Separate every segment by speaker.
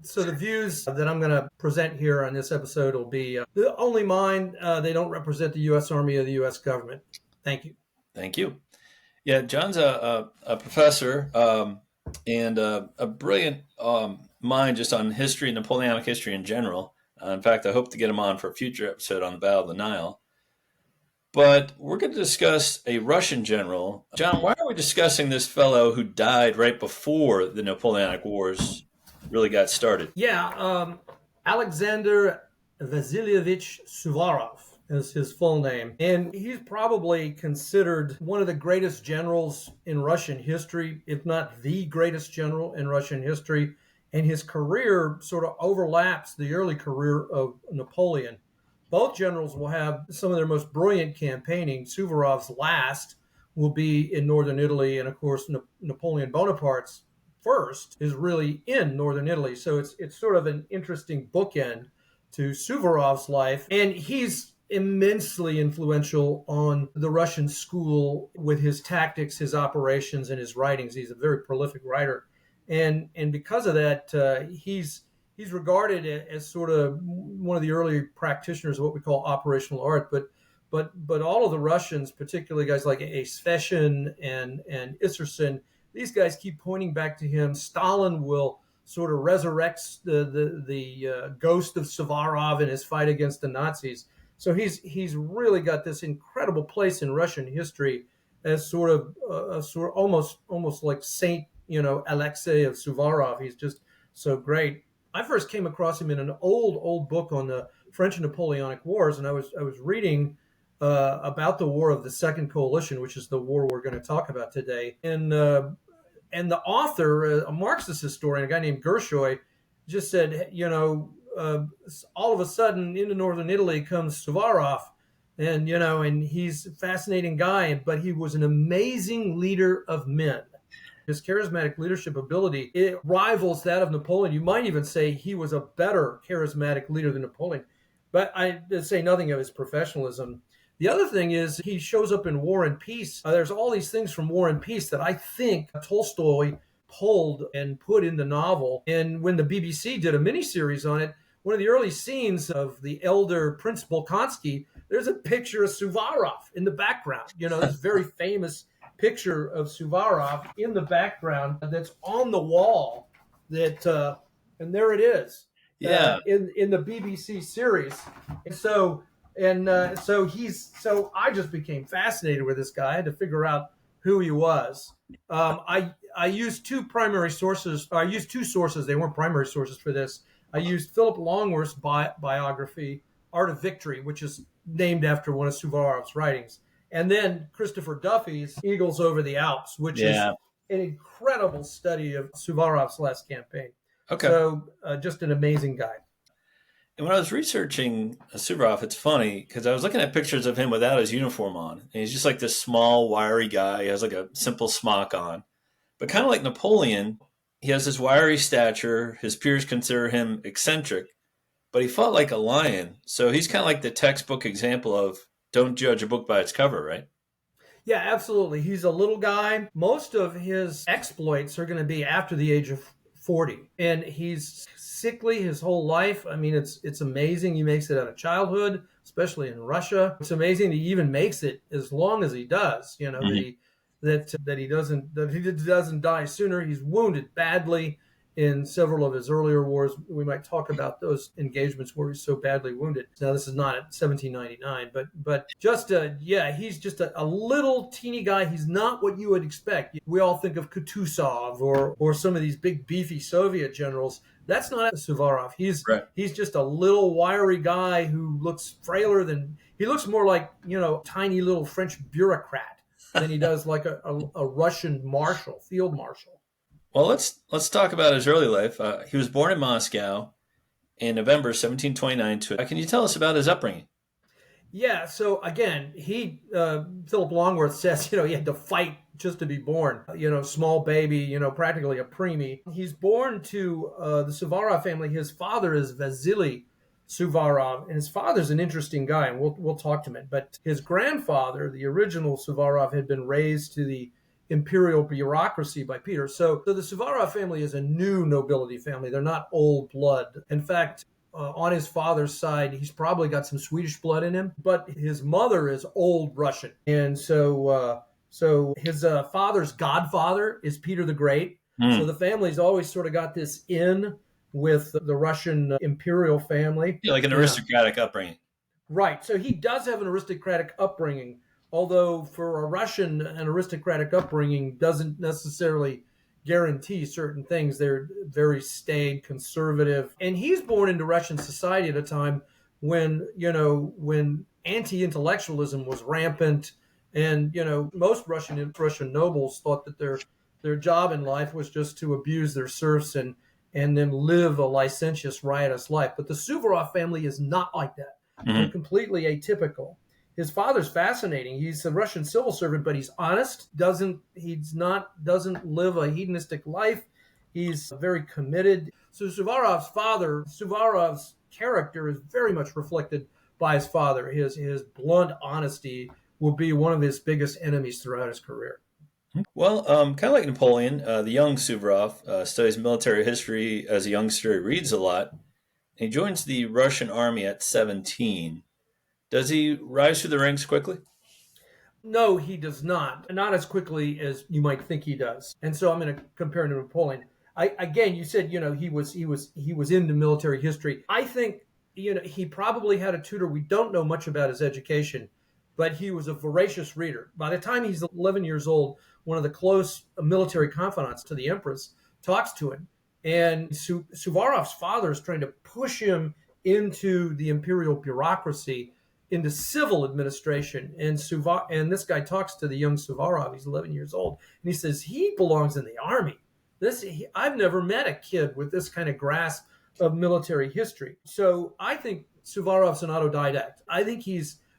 Speaker 1: So the views that I'm going to present here on this episode will be only mine. They don't represent the U.S. Army or the U.S. government. Thank you.
Speaker 2: Thank you. Yeah, John's a professor and a brilliant mind just on history, Napoleonic history in general. In fact, I hope to get him on for a future episode on the Battle of the Nile. But we're going to discuss a Russian general. John, why are we discussing this fellow who died right before the Napoleonic Wars really got started?
Speaker 1: Yeah, Alexander Vasilievich Suvorov is his full name. And he's probably considered one of the greatest generals in Russian history, if not the greatest general in Russian history. And his career sort of overlaps the early career of Napoleon. Both generals will have some of their most brilliant campaigning. Suvorov's last will be in northern Italy, and of course, Napoleon Bonaparte's first is really in northern Italy. So it's sort of an interesting bookend to Suvorov's life, and he's immensely influential on the Russian school with his tactics, his operations, and his writings. He's a very prolific writer, and because of that, he's regarded as sort of one of the early practitioners of what we call operational art. But all of the Russians, particularly guys like Sveshin and Isserson, these guys keep pointing back to him. Stalin will sort of resurrect the ghost of Suvorov in his fight against the Nazis. So he's really got this incredible place in Russian history as sort of almost like Saint Alexei of Suvorov. He's just so great. I first came across him in an old book on the French and Napoleonic Wars, and I was reading about the War of the Second Coalition, which is the war we're going to talk about today. And the author, a Marxist historian, a guy named Gershoy, just said, all of a sudden into northern Italy comes Suvorov, and he's a fascinating guy, but he was an amazing leader of men. His charismatic leadership ability, it rivals that of Napoleon. You might even say he was a better charismatic leader than Napoleon. But I say nothing of his professionalism. The other thing is he shows up in War and Peace. There's all these things from War and Peace that I think Tolstoy pulled and put in the novel. And when the BBC did a miniseries on it, one of the early scenes of the elder Prince Bolkonsky, there's a picture of Suvorov in the background. This very famous picture of Suvorov in the background that's on the wall. And there it is.
Speaker 2: Yeah.
Speaker 1: In the BBC series. And so I just became fascinated with this guy. I had to figure out who he was. I used two primary sources. I used two sources. They weren't primary sources for this. I used Philip Longworth's biography, Art of Victory, which is named after one of Suvorov's writings. And then Christopher Duffy's Eagles Over the Alps, which is an incredible study of Suvorov's last campaign.
Speaker 2: Okay.
Speaker 1: So just an amazing guy.
Speaker 2: And when I was researching Suvorov, it's funny because I was looking at pictures of him without his uniform on. And he's just like this small, wiry guy. He has like a simple smock on. But kind of like Napoleon, he has this wiry stature. His peers consider him eccentric. But he fought like a lion. So he's kind of like the textbook example of don't judge a book by its cover, right?
Speaker 1: Yeah, absolutely. He's a little guy. Most of his exploits are going to be after the age of 40. And he's sickly his whole life. I mean, it's amazing. He makes it out of childhood, especially in Russia. It's amazing that he even makes it as long as he does, that he doesn't die sooner. He's wounded badly in several of his earlier wars. We might talk about those engagements where he's so badly wounded. Now, this is not at 1799, but just, he's just a little teeny guy. He's not what you would expect. We all think of Kutuzov or some of these big, beefy Soviet generals. That's not Suvorov. He's just a little wiry guy who looks frailer he looks more like, tiny little French bureaucrat than he does like a Russian field marshal.
Speaker 2: Well, let's talk about his early life. He was born in Moscow in November 1729. Can you tell us about his upbringing?
Speaker 1: Yeah, so again, Philip Longworth says, he had to fight just to be born. Small baby, practically a preemie. He's born to the Suvorov family. His father is Vasily Suvorov, and his father's an interesting guy, and we'll talk to him. But his grandfather, the original Suvorov, had been raised to the imperial bureaucracy by Peter. So the Suvorov family is a new nobility family. They're not old blood. In fact, on his father's side, he's probably got some Swedish blood in him, but his mother is old Russian. And so his father's godfather is Peter the Great. So the family's always sort of got this in with the Russian imperial family.
Speaker 2: Yeah, like an aristocratic upbringing.
Speaker 1: Right. So he does have an aristocratic upbringing, although for a Russian, an aristocratic upbringing doesn't necessarily guarantee certain things. They're very staid, conservative. And he's born into Russian society at a time when, when anti-intellectualism was rampant. And, most Russian nobles thought that their job in life was just to abuse their serfs and then live a licentious, riotous life. But the Suvorov family is not like that. They're completely atypical. His father's fascinating. He's a Russian civil servant, but he's honest. Doesn't live a hedonistic life. He's very committed. So Suvorov's character is very much reflected by his father. His blunt honesty will be one of his biggest enemies throughout his career.
Speaker 2: Well, kind of like Napoleon, the young Suvorov studies military history as a youngster. He reads a lot. He joins the Russian army at 17. Does he rise through the ranks quickly?
Speaker 1: No, he does not. Not as quickly as you might think he does. And so I'm going to compare him to Napoleon. Again, you said, he was into military history. I think, he probably had a tutor. We don't know much about his education, but he was a voracious reader. By the time he's 11 years old, one of the close military confidants to the Empress talks to him. And Suvorov's father is trying to push him into the imperial bureaucracy, into civil administration. And this guy talks to the young Suvorov. He's 11 years old. And he says, he belongs in the army. I've never met a kid with this kind of grasp of military history. So I think Suvorov's an autodidact. I think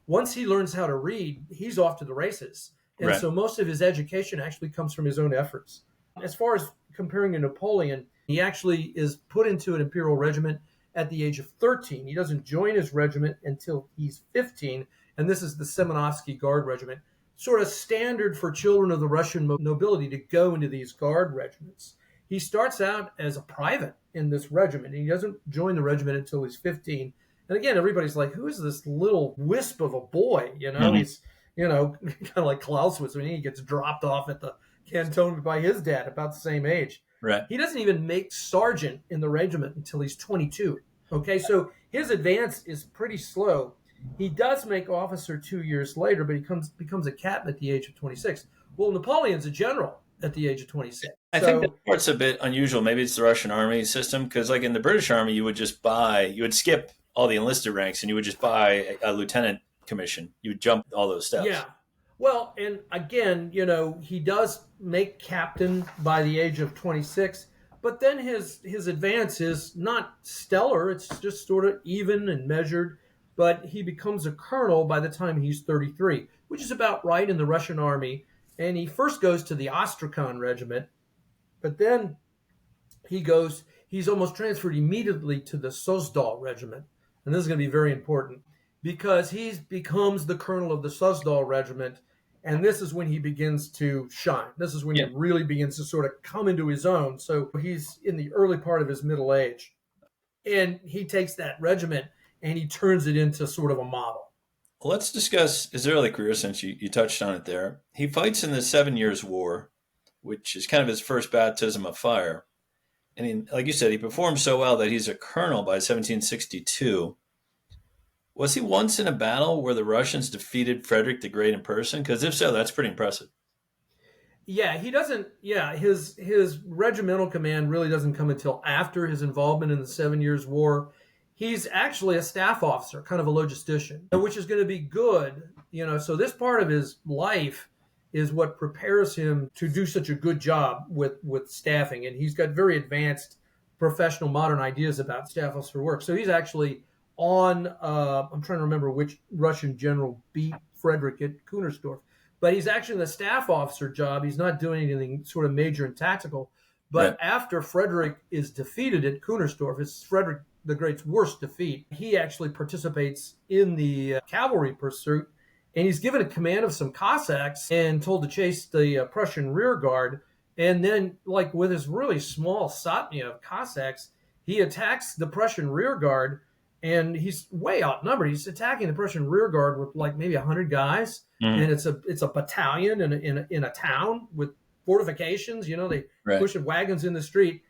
Speaker 1: once he learns how to read, he's off to the races. And
Speaker 2: Right.
Speaker 1: So most of his education actually comes from his own efforts. As far as comparing to Napoleon, he actually is put into an imperial regiment at the age of 13. He doesn't join his regiment until he's 15, and this is the Semenovsky Guard Regiment. Sort of standard for children of the Russian nobility to go into these guard regiments. He starts out as a private in this regiment, and he doesn't join the regiment until he's 15. And again, everybody's like, who is this little wisp of a boy? He's, kind of like Clausewitz when he gets dropped off at the cantonment by his dad, about the same age.
Speaker 2: Right.
Speaker 1: He doesn't even make sergeant in the regiment until he's 22. Okay, so his advance is pretty slow. He does make officer 2 years later, but he becomes a captain at the age of 26. Well, Napoleon's a general at the age of 26.
Speaker 2: I think that part's a bit unusual. Maybe it's the Russian army system, because like in the British army, you would skip all the enlisted ranks and you would just buy a lieutenant commission. You would jump all those steps.
Speaker 1: Yeah. Well, and again, he does make captain by the age of 26, but then his advance is not stellar. It's just sort of even and measured, but he becomes a colonel by the time he's 33, which is about right in the Russian army. And he first goes to the Astrakhan regiment, but then he's almost transferred immediately to the Suzdal regiment. And this is going to be very important because he becomes the colonel of the Suzdal regiment. And this is when he begins to shine. This is when he really begins to sort of come into his own. So he's in the early part of his middle age. And he takes that regiment and he turns it into sort of a model.
Speaker 2: Well, let's discuss his early career since you touched on it there. He fights in the 7 Years' War, which is kind of his first baptism of fire. And like you said, he performed so well that he's a colonel by 1762. Was he once in a battle where the Russians defeated Frederick the Great in person? Because if so, that's pretty impressive.
Speaker 1: Yeah, he doesn't. Yeah, his regimental command really doesn't come until after his involvement in the 7 Years' War. He's actually a staff officer, kind of a logistician, which is going to be good. So this part of his life is what prepares him to do such a good job with staffing. And he's got very advanced professional modern ideas about staff officer work. So he's actually on, I'm trying to remember which Russian general beat Frederick at Kunersdorf, but he's actually in the staff officer job. He's not doing anything sort of major and tactical. But after Frederick is defeated at Kunersdorf, it's Frederick the Great's worst defeat. He actually participates in the cavalry pursuit and he's given a command of some Cossacks and told to chase the Prussian rear guard. And then, like with his really small Satnia of Cossacks, he attacks the Prussian rear guard, and he's way outnumbered. He's attacking the Prussian rear guard with like maybe 100 guys, and it's a battalion in a town with fortifications. They pushing wagons in the street.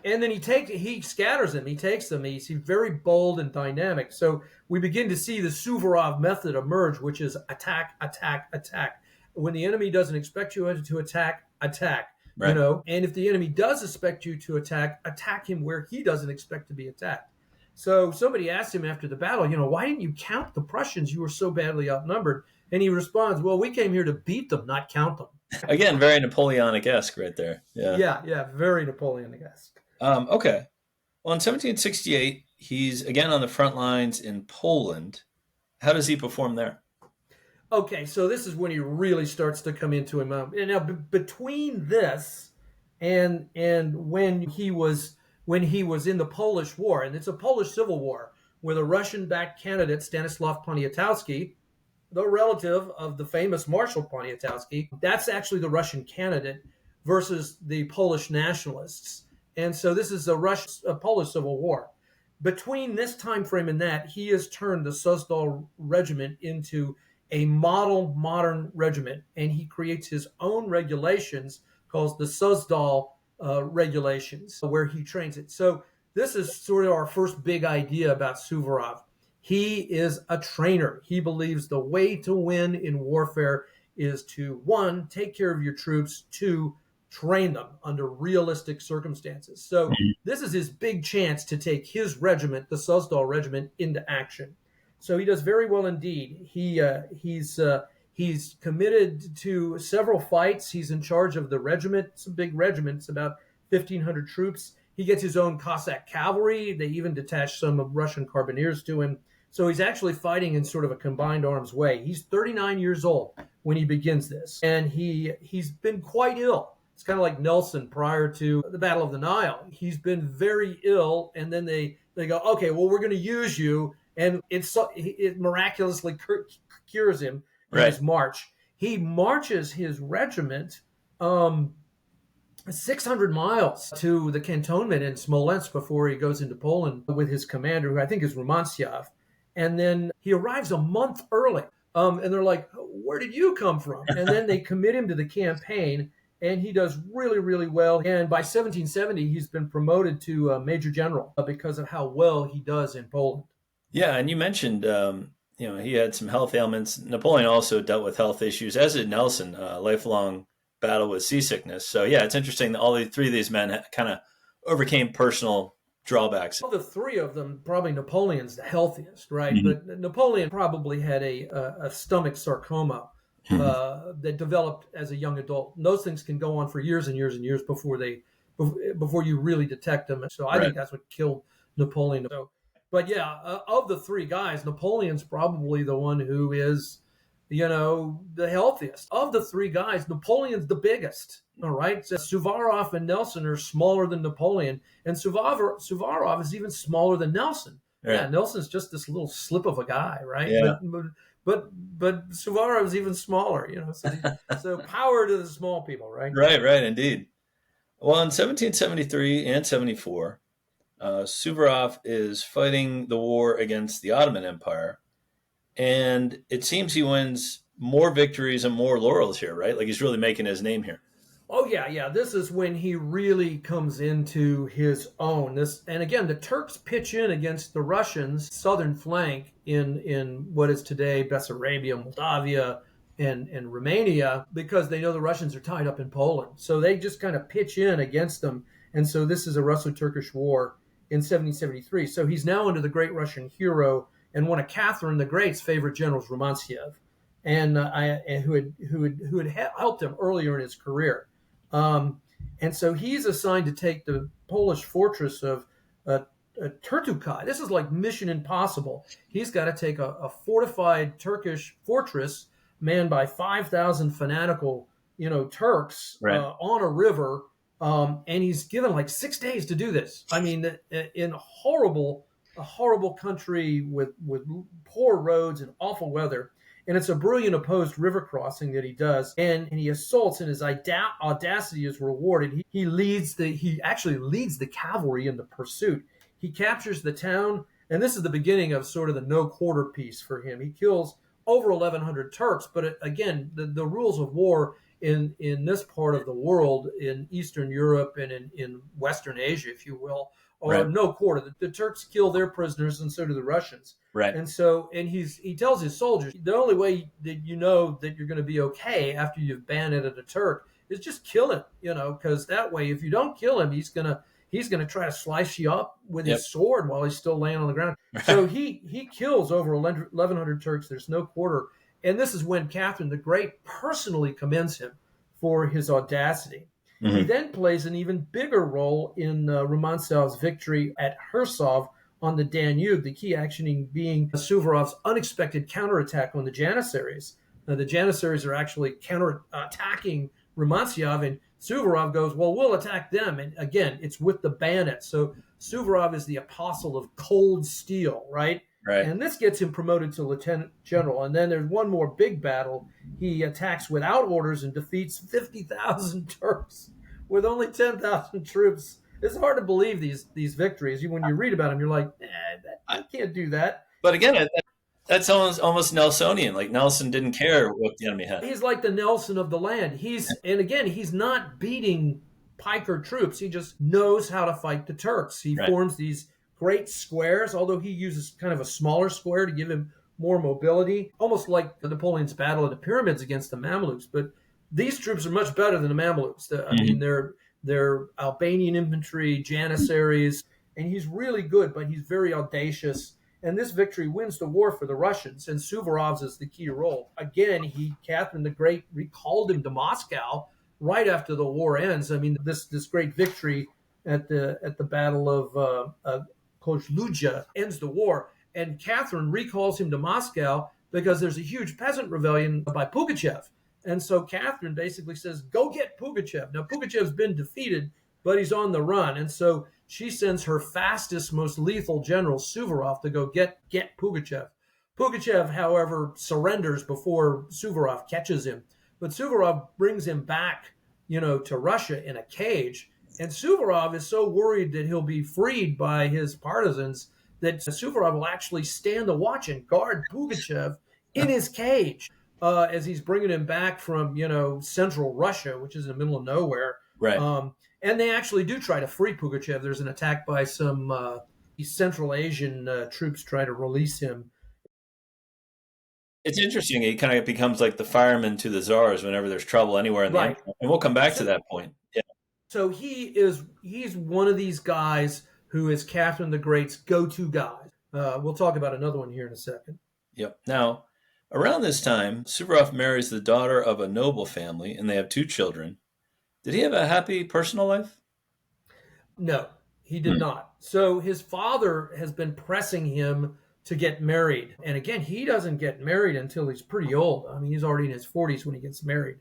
Speaker 1: And then he scatters them. He takes them. He's very bold and dynamic. So we begin to see the Suvorov method emerge, which is attack, attack, attack. When the enemy doesn't expect you to attack, attack.
Speaker 2: Right.
Speaker 1: And if the enemy does expect you to attack him where he doesn't expect to be attacked. So somebody asked him after the battle, why didn't you count the Prussians? You were so badly outnumbered. And he responds, well, we came here to beat them, not count them.
Speaker 2: Again, very Napoleonic-esque right there.
Speaker 1: Yeah, very Napoleonic-esque.
Speaker 2: Okay. Well, in 1768, he's again on the front lines in Poland. How does he perform there?
Speaker 1: Okay, so this is when he really starts to come into him. And now, between this and when he was in the Polish War, and it's a Polish Civil War, where the Russian-backed candidate Stanislaw Poniatowski, the relative of the famous Marshal Poniatowski, that's actually the Russian candidate versus the Polish nationalists. And so this is a Polish Civil War. Between this time frame and that, he has turned the Suzdal regiment into a model modern regiment, and he creates his own regulations called the Suzdal regulations, where he trains it. So this is sort of our first big idea about Suvorov. He is a trainer. He believes the way to win in warfare is to, 1, take care of your troops, 2, train them under realistic circumstances. So this is his big chance to take his regiment, the Suzdal regiment, into action. So he does very well indeed. He's committed to several fights. He's in charge of the regiment. It's a big regiment. It's about 1,500 troops. He gets his own Cossack cavalry. They even detach some of Russian carbineers to him. So he's actually fighting in sort of a combined arms way. He's 39 years old when he begins this, and he's been quite ill. It's kind of like Nelson prior to the Battle of the Nile. He's been very ill, and then they go, okay, well, we're going to use you, and it miraculously cures him in his march. He marches his regiment 600 miles to the cantonment in Smolensk before he goes into Poland with his commander, who I think is Romantsyev. And then he arrives a month early. And they're like, where did you come from? And then they commit him to the campaign, and he does really, really well. And by 1770, he's been promoted to Major General because of how well he does in Poland.
Speaker 2: Yeah, and you mentioned, he had some health ailments. Napoleon also dealt with health issues, as did Nelson, a lifelong battle with seasickness. So, yeah, it's interesting that all three of these men kind of overcame personal drawbacks.
Speaker 1: Of the three of them, probably Napoleon's the healthiest, right? Mm-hmm. But Napoleon probably had a stomach sarcoma that developed as a young adult. And those things can go on for years and years and years before you really detect them. So I think that's what killed Napoleon. So, but yeah, of the three guys, Napoleon's probably the one who is, the healthiest. Of the three guys, Napoleon's the biggest. All right. So Suvorov and Nelson are smaller than Napoleon, and Suvorov is even smaller than Nelson. Right. Yeah, Nelson's just this little slip of a guy, right?
Speaker 2: Yeah.
Speaker 1: But Suvorov is even smaller, So power to the small people, right?
Speaker 2: Right, indeed. Well, in 1773 and 74, Suvorov is fighting the war against the Ottoman Empire, and it seems he wins more victories and more laurels here, right? Like he's really making his name here.
Speaker 1: Oh, yeah. This is when he really comes into his own. And again, the Turks pitch in against the Russians' southern flank in what is today Bessarabia, Moldavia, and Romania, because they know the Russians are tied up in Poland. So they just kind of pitch in against them. And so this is a Russo-Turkish war in 1773. So he's now under the great Russian hero and one of Catherine the Great's favorite generals, Romantsev, and who had helped him earlier in his career. And so he's assigned to take the Polish fortress of Turtukai. This is like Mission Impossible. He's got to take a fortified Turkish fortress manned by 5,000 fanatical, Turks on a river. And he's given like 6 days to do this. I mean, in a horrible country with poor roads and awful weather. And it's a brilliant opposed river crossing that he does, and he assaults, and his audacity is rewarded. He actually leads the cavalry in the pursuit. He captures the town, and this is the beginning of sort of the no quarter peace for him. He kills over 1,100 Turks, but again, the rules of war in this part of the world, in Eastern Europe and in Western Asia, if you will, are no quarter. The Turks kill their prisoners, and so do the Russians.
Speaker 2: Right.
Speaker 1: And so, he tells his soldiers, the only way that you know that you're going to be okay after you've bayoneted a Turk is just kill him, because that way, if you don't kill him, he's gonna try to slice you up with his sword while he's still laying on the ground. So he kills over 1,100 Turks. There's no quarter. And this is when Catherine the Great personally commends him for his audacity. Mm-hmm. He then plays an even bigger role in Romanzov's victory at Hersov on the Danube, the key action being Suvorov's unexpected counterattack on the Janissaries. Now, the Janissaries are actually counterattacking Romanzov, and Suvorov goes, well, we'll attack them. And again, it's with the bayonet. So Suvorov is the apostle of cold steel, right?
Speaker 2: Right.
Speaker 1: And this gets him promoted to lieutenant general. And then there's one more big battle. He attacks without orders and defeats 50,000 Turks with only 10,000 troops. It's hard to believe these victories. When you read about them, you're like, I can't do that.
Speaker 2: But again, that's almost Nelsonian. Like Nelson didn't care what the enemy had.
Speaker 1: He's like the Nelson of the land. He's not beating piker troops. He just knows how to fight the Turks. He forms these great squares, although he uses kind of a smaller square to give him more mobility, almost like Napoleon's battle of the pyramids against the Mamluks. But these troops are much better than the Mamluks. I mean, they're Albanian infantry, Janissaries, and he's really good, but he's very audacious. And this victory wins the war for the Russians, and Suvorov's is the key role. Again, Catherine the Great recalled him to Moscow right after the war ends. I mean, this great victory at the Battle of Kozluja ends the war, and Catherine recalls him to Moscow because there's a huge peasant rebellion by Pugachev. And so Catherine basically says, go get Pugachev. Now, Pugachev's been defeated, but he's on the run. And so she sends her fastest, most lethal general, Suvorov, to go get Pugachev. Pugachev, however, surrenders before Suvorov catches him. But Suvorov brings him back, to Russia in a cage. And Suvorov is so worried that he'll be freed by his partisans that Suvorov will actually stand the watch and guard Pugachev in his cage as he's bringing him back from, central Russia, which is in the middle of nowhere.
Speaker 2: Right.
Speaker 1: And they actually do try to free Pugachev. There's an attack by some Central Asian troops try to release him.
Speaker 2: It's interesting. He kind of becomes like the fireman to the czars whenever there's trouble anywhere in the empire. And we'll come back to that point. Yeah.
Speaker 1: So he's one of these guys who is Catherine the Great's go-to guy. We'll talk about another one here in a second.
Speaker 2: Yep. Now, around this time, Suvorov marries the daughter of a noble family, and they have 2 children. Did he have a happy personal life?
Speaker 1: No, he did not. So his father has been pressing him to get married. And again, he doesn't get married until he's pretty old. I mean, he's already in his 40s when he gets married.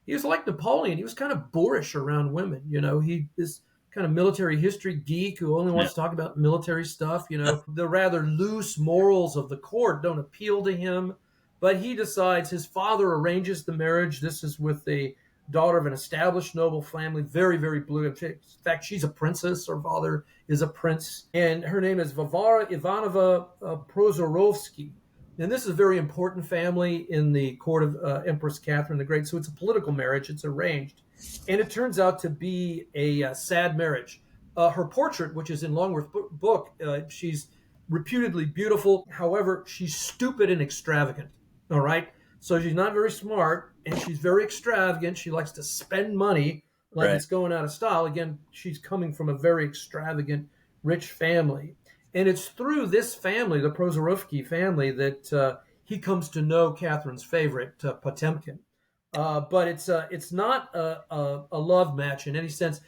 Speaker 1: He was like Napoleon. He was kind of boorish around women. He is kind of military history geek who only wants to talk about military stuff. The rather loose morals of the court don't appeal to him. But he decides, his father arranges the marriage. This is with the daughter of an established noble family, very, very blue. In fact, she's a princess. Her father is a prince. And her name is Varvara Ivanova Prozorovsky. And this is a very important family in the court of Empress Catherine the Great. So it's a political marriage. It's arranged. And it turns out to be a sad marriage. Her portrait, which is in Longworth's book, she's reputedly beautiful. However, she's stupid and extravagant. All right? So she's not very smart, and she's very extravagant. She likes to spend money like it's going out of style. Again, she's coming from a very extravagant, rich family. And it's through this family, the Prozorovsky family, that he comes to know Catherine's favorite, Potemkin. But it's not a love match in any sense.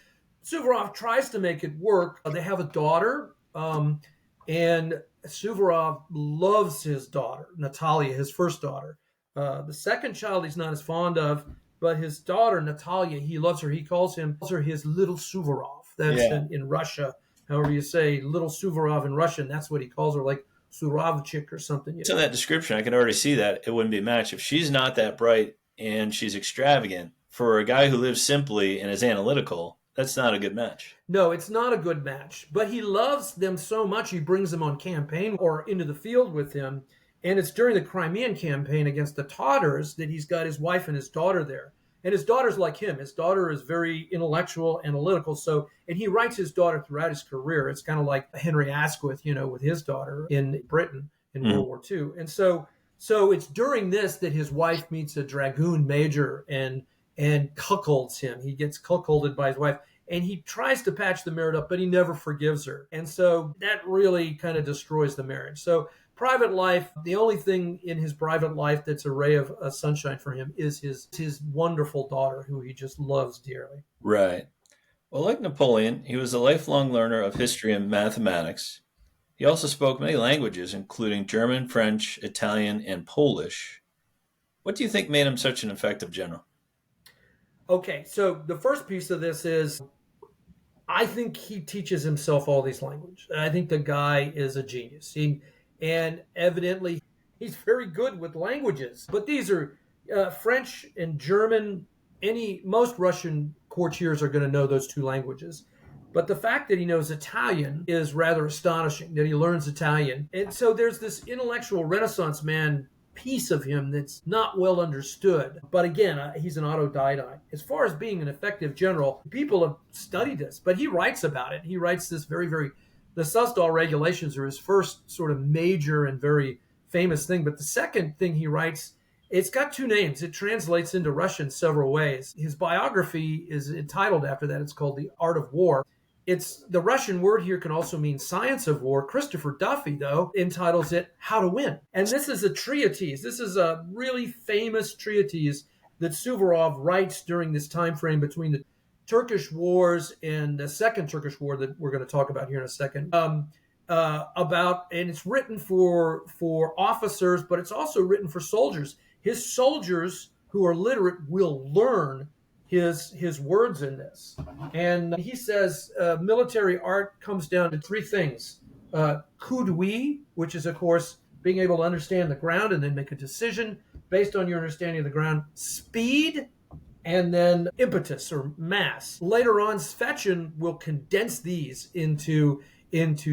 Speaker 1: Suvorov tries to make it work. They have a daughter, and Suvorov loves his daughter, Natalia, his first daughter. The second child he's not as fond of, but his daughter, Natalia, he loves her. He calls her his little Suvorov. That's in Russia. However you say little Suvorov in Russian, that's what he calls her, like Surovchik or something.
Speaker 2: So that description, I can already see that it wouldn't be a match. If she's not that bright and she's extravagant, for a guy who lives simply and is analytical, that's not a good match.
Speaker 1: No, it's not a good match. But he loves them so much, he brings them on campaign or into the field with him. And it's during the Crimean campaign against the Tatars that he's got his wife and his daughter there. And his daughter's like him. His daughter is very intellectual, analytical. And he writes his daughter throughout his career. It's kind of like Henry Asquith, with his daughter in Britain in World War II. And so it's during this that his wife meets a dragoon major and cuckolds him. He gets cuckolded by his wife. And he tries to patch the marriage up, but he never forgives her. And so that really kind of destroys the marriage. So private life, the only thing in his private life that's a ray of sunshine for him is his wonderful daughter, who he just loves dearly.
Speaker 2: Right. Well, like Napoleon, he was a lifelong learner of history and mathematics. He also spoke many languages, including German, French, Italian, and Polish. What do you think made him such an effective general?
Speaker 1: Okay, so the first piece of this is I think he teaches himself all these languages. I think the guy is a genius. And evidently, he's very good with languages. But these are French and German. Most Russian courtiers are going to know those two languages. But the fact that he knows Italian is rather astonishing, that he learns Italian. And so there's this intellectual Renaissance man piece of him that's not well understood. But again, he's an autodidact. As far as being an effective general, people have studied this, but he writes about it. He writes this very, very... The Susdal regulations are his first sort of major and very famous thing. But the second thing he writes, it's got two names. It translates into Russian several ways. His biography is entitled after that. It's called The Art of War. The Russian word here can also mean science of war. Christopher Duffy, though, entitles it How to Win. And this is a treatise. This is a really famous treatise that Suvorov writes during this time frame between the Turkish wars and the Second Turkish War that we're going to talk about here in a second. And it's written for officers, but it's also written for soldiers. His soldiers who are literate will learn his words in this. And he says military art comes down to three things. Coup d'oeil, which is, of course, being able to understand the ground and then make a decision based on your understanding of the ground. Speed, and then impetus or mass. Later on, Svetchin will condense these into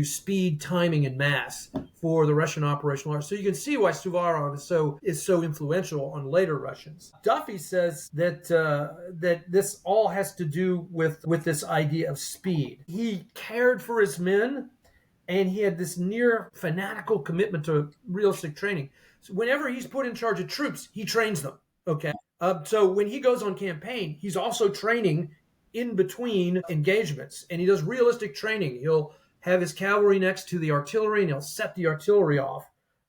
Speaker 1: speed, timing, and mass for the Russian operational art. So you can see why Suvorov is so influential on later Russians. Duffy says that this all has to do with this idea of speed. He cared for his men, and he had this near fanatical commitment to realistic training. So whenever he's put in charge of troops, he trains them. Okay. So when he goes on campaign, he's also training in between engagements, and he does realistic training. He'll have his cavalry next to the artillery, and he'll set the artillery off.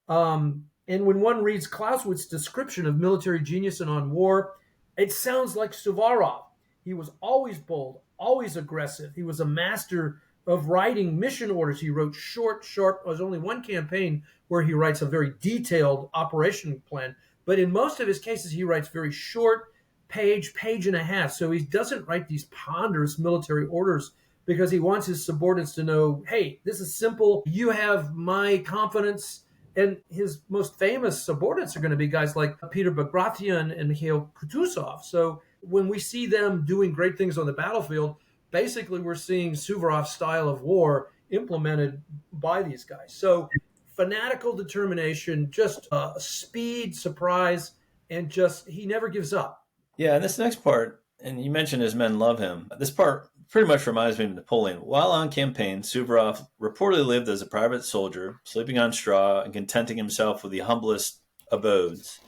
Speaker 1: And when one reads Clausewitz's description of military genius and on war, it sounds like Suvorov. He was always bold, always aggressive. He was a master of writing mission orders. He wrote short. There's only one campaign where he writes a very detailed operation plan. But in most of his cases, he writes very short, page and a half. So he doesn't write these ponderous military orders because he wants his subordinates to know, hey, this is simple. You have my confidence. And his most famous subordinates are going to be guys like Peter Bagration and Mikhail Kutuzov. So when we see them doing great things on the battlefield, basically we're seeing Suvorov's style of war implemented by these guys. So fanatical determination, just speed, surprise, and just he never gives up.
Speaker 2: Yeah, and this next part, and you mentioned his men love him. This part pretty much reminds me of Napoleon. While on campaign, Suvorov reportedly lived as a private soldier, sleeping on straw and contenting himself with the humblest abodes.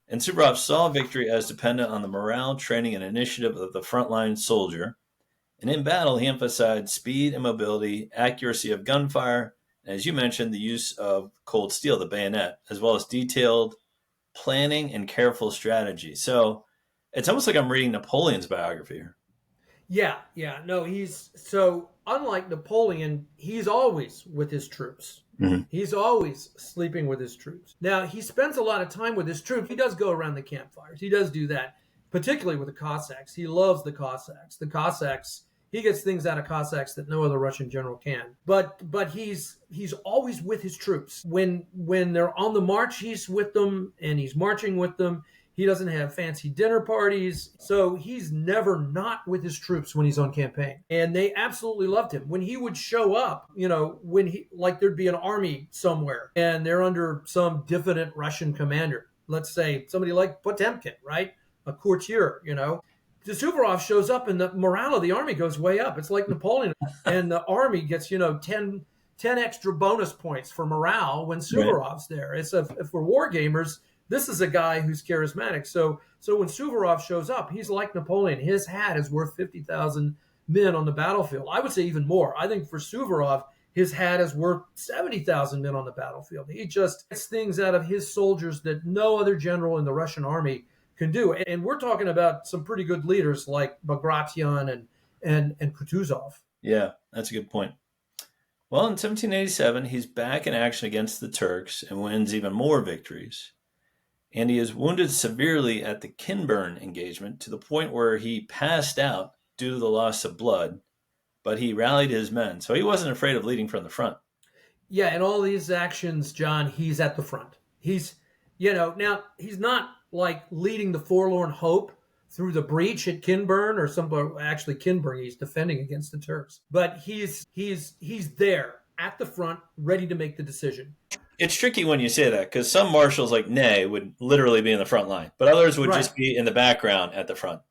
Speaker 2: And Suvorov saw victory as dependent on the morale, training, and initiative of the frontline soldier. And in battle, he emphasized speed and mobility, accuracy of gunfire, and as you mentioned, the use of cold steel, the bayonet, as well as detailed planning and careful strategy. So it's almost like I'm reading Napoleon's biography here.
Speaker 1: Yeah. No, unlike Napoleon, he's always with his troops. Mm-hmm. He's always sleeping with his troops. Now, he spends a lot of time with his troops. He does go around the campfires. He does do that, particularly with the Cossacks. He loves the Cossacks. The Cossacks He gets things out of Cossacks that no other Russian general can. But he's always with his troops. When they're on the march, he's with them and he's marching with them. He doesn't have fancy dinner parties. So he's never not with his troops when he's on campaign. And they absolutely loved him. When he would show up, when he, like there'd be an army somewhere and they're under some diffident Russian commander. Let's say somebody like Potemkin, right? A courtier, The Suvorov shows up and the morale of the army goes way up. It's like Napoleon. And the army gets, 10 extra bonus points for morale when Suvorov's there. If we're war gamers, this is a guy who's charismatic. So when Suvorov shows up, he's like Napoleon. His hat is worth 50,000 men on the battlefield. I would say even more. I think for Suvorov, his hat is worth 70,000 men on the battlefield. He just gets things out of his soldiers that no other general in the Russian army can do. And we're talking about some pretty good leaders like Bagration and Kutuzov.
Speaker 2: Yeah, that's a good point. Well, in 1787, he's back in action against the Turks and wins even more victories. And he is wounded severely at the Kinburn engagement to the point where he passed out due to the loss of blood, but he rallied his men. So he wasn't afraid of leading from the front.
Speaker 1: Yeah, in all these actions, John, he's at the front. He's, now he's not like leading the forlorn hope through the breach at Kinburn or actually Kinburn, he's defending against the Turks. But he's there at the front, ready to make the decision.
Speaker 2: It's tricky when you say that because some marshals like Ney would literally be in the front line, but others would just be in the background at the front.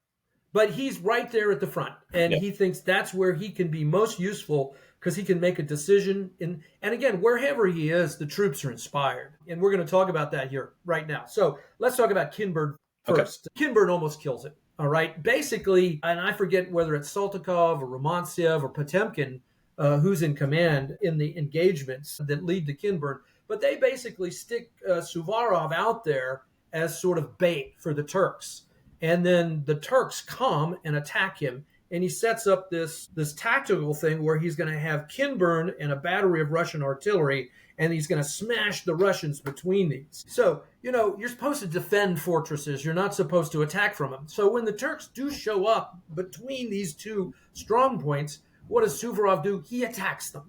Speaker 1: But he's right there at the front, and he thinks that's where he can be most useful because he can make a decision. And again, wherever he is, the troops are inspired. And we're going to talk about that here right now. So let's talk about Kinburn first. Okay. Kinburn almost kills it, all right? Basically, and I forget whether it's Saltykov or Romantsev or Potemkin who's in command in the engagements that lead to Kinburn, but they basically stick Suvorov out there as sort of bait for the Turks. And then the Turks come and attack him. And he sets up this tactical thing where he's going to have Kinburn and a battery of Russian artillery, and he's going to smash the Russians between these. So, you're supposed to defend fortresses. You're not supposed to attack from them. So when the Turks do show up between these two strong points, what does Suvorov do? He attacks them.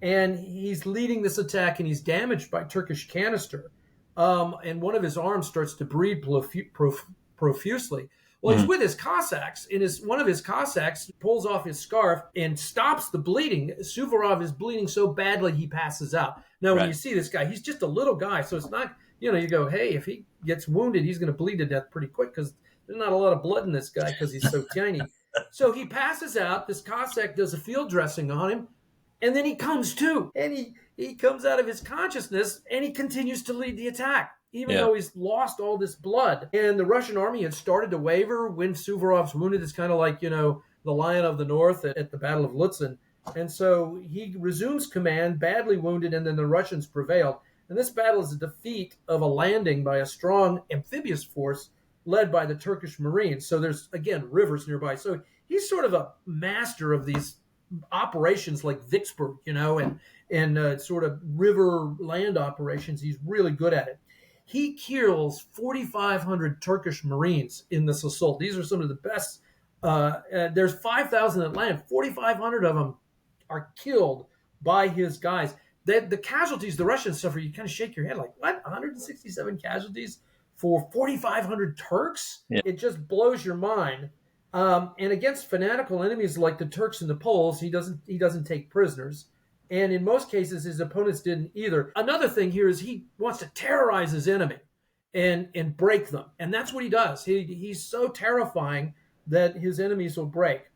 Speaker 1: And he's leading this attack, and he's damaged by Turkish canister. And one of his arms starts to bleed profusely. Well, he's with his Cossacks, and one of his Cossacks pulls off his scarf and stops the bleeding. Suvorov is bleeding so badly he passes out. Now, when you see this guy, he's just a little guy, so it's not, you go, hey, if he gets wounded, he's going to bleed to death pretty quick because there's not a lot of blood in this guy because he's so tiny. So he passes out. This Cossack does a field dressing on him, and then he comes to, and he comes out of his consciousness, and he continues to lead the attack, even though he's lost all this blood. And the Russian army had started to waver when Suvorov's wounded. It's kind of like, the Lion of the North at the Battle of Lutzen. And so he resumes command, badly wounded, and then the Russians prevailed. And this battle is a defeat of a landing by a strong amphibious force led by the Turkish Marines. So there's, again, rivers nearby. So he's sort of a master of these operations like Vicksburg, and sort of river land operations. He's really good at it. He kills 4,500 Turkish Marines in this assault. These are some of the best. There's 5,000 that land. 4,500 of them are killed by his guys. The casualties the Russians suffer, you kind of shake your head like, what? 167 casualties for 4,500 Turks? Yeah. It just blows your mind. And against fanatical enemies like the Turks and the Poles, he doesn't take prisoners. And in most cases, his opponents didn't either. Another thing here is he wants to terrorize his enemy and break them. And that's what he does. He's so terrifying that his enemies will break.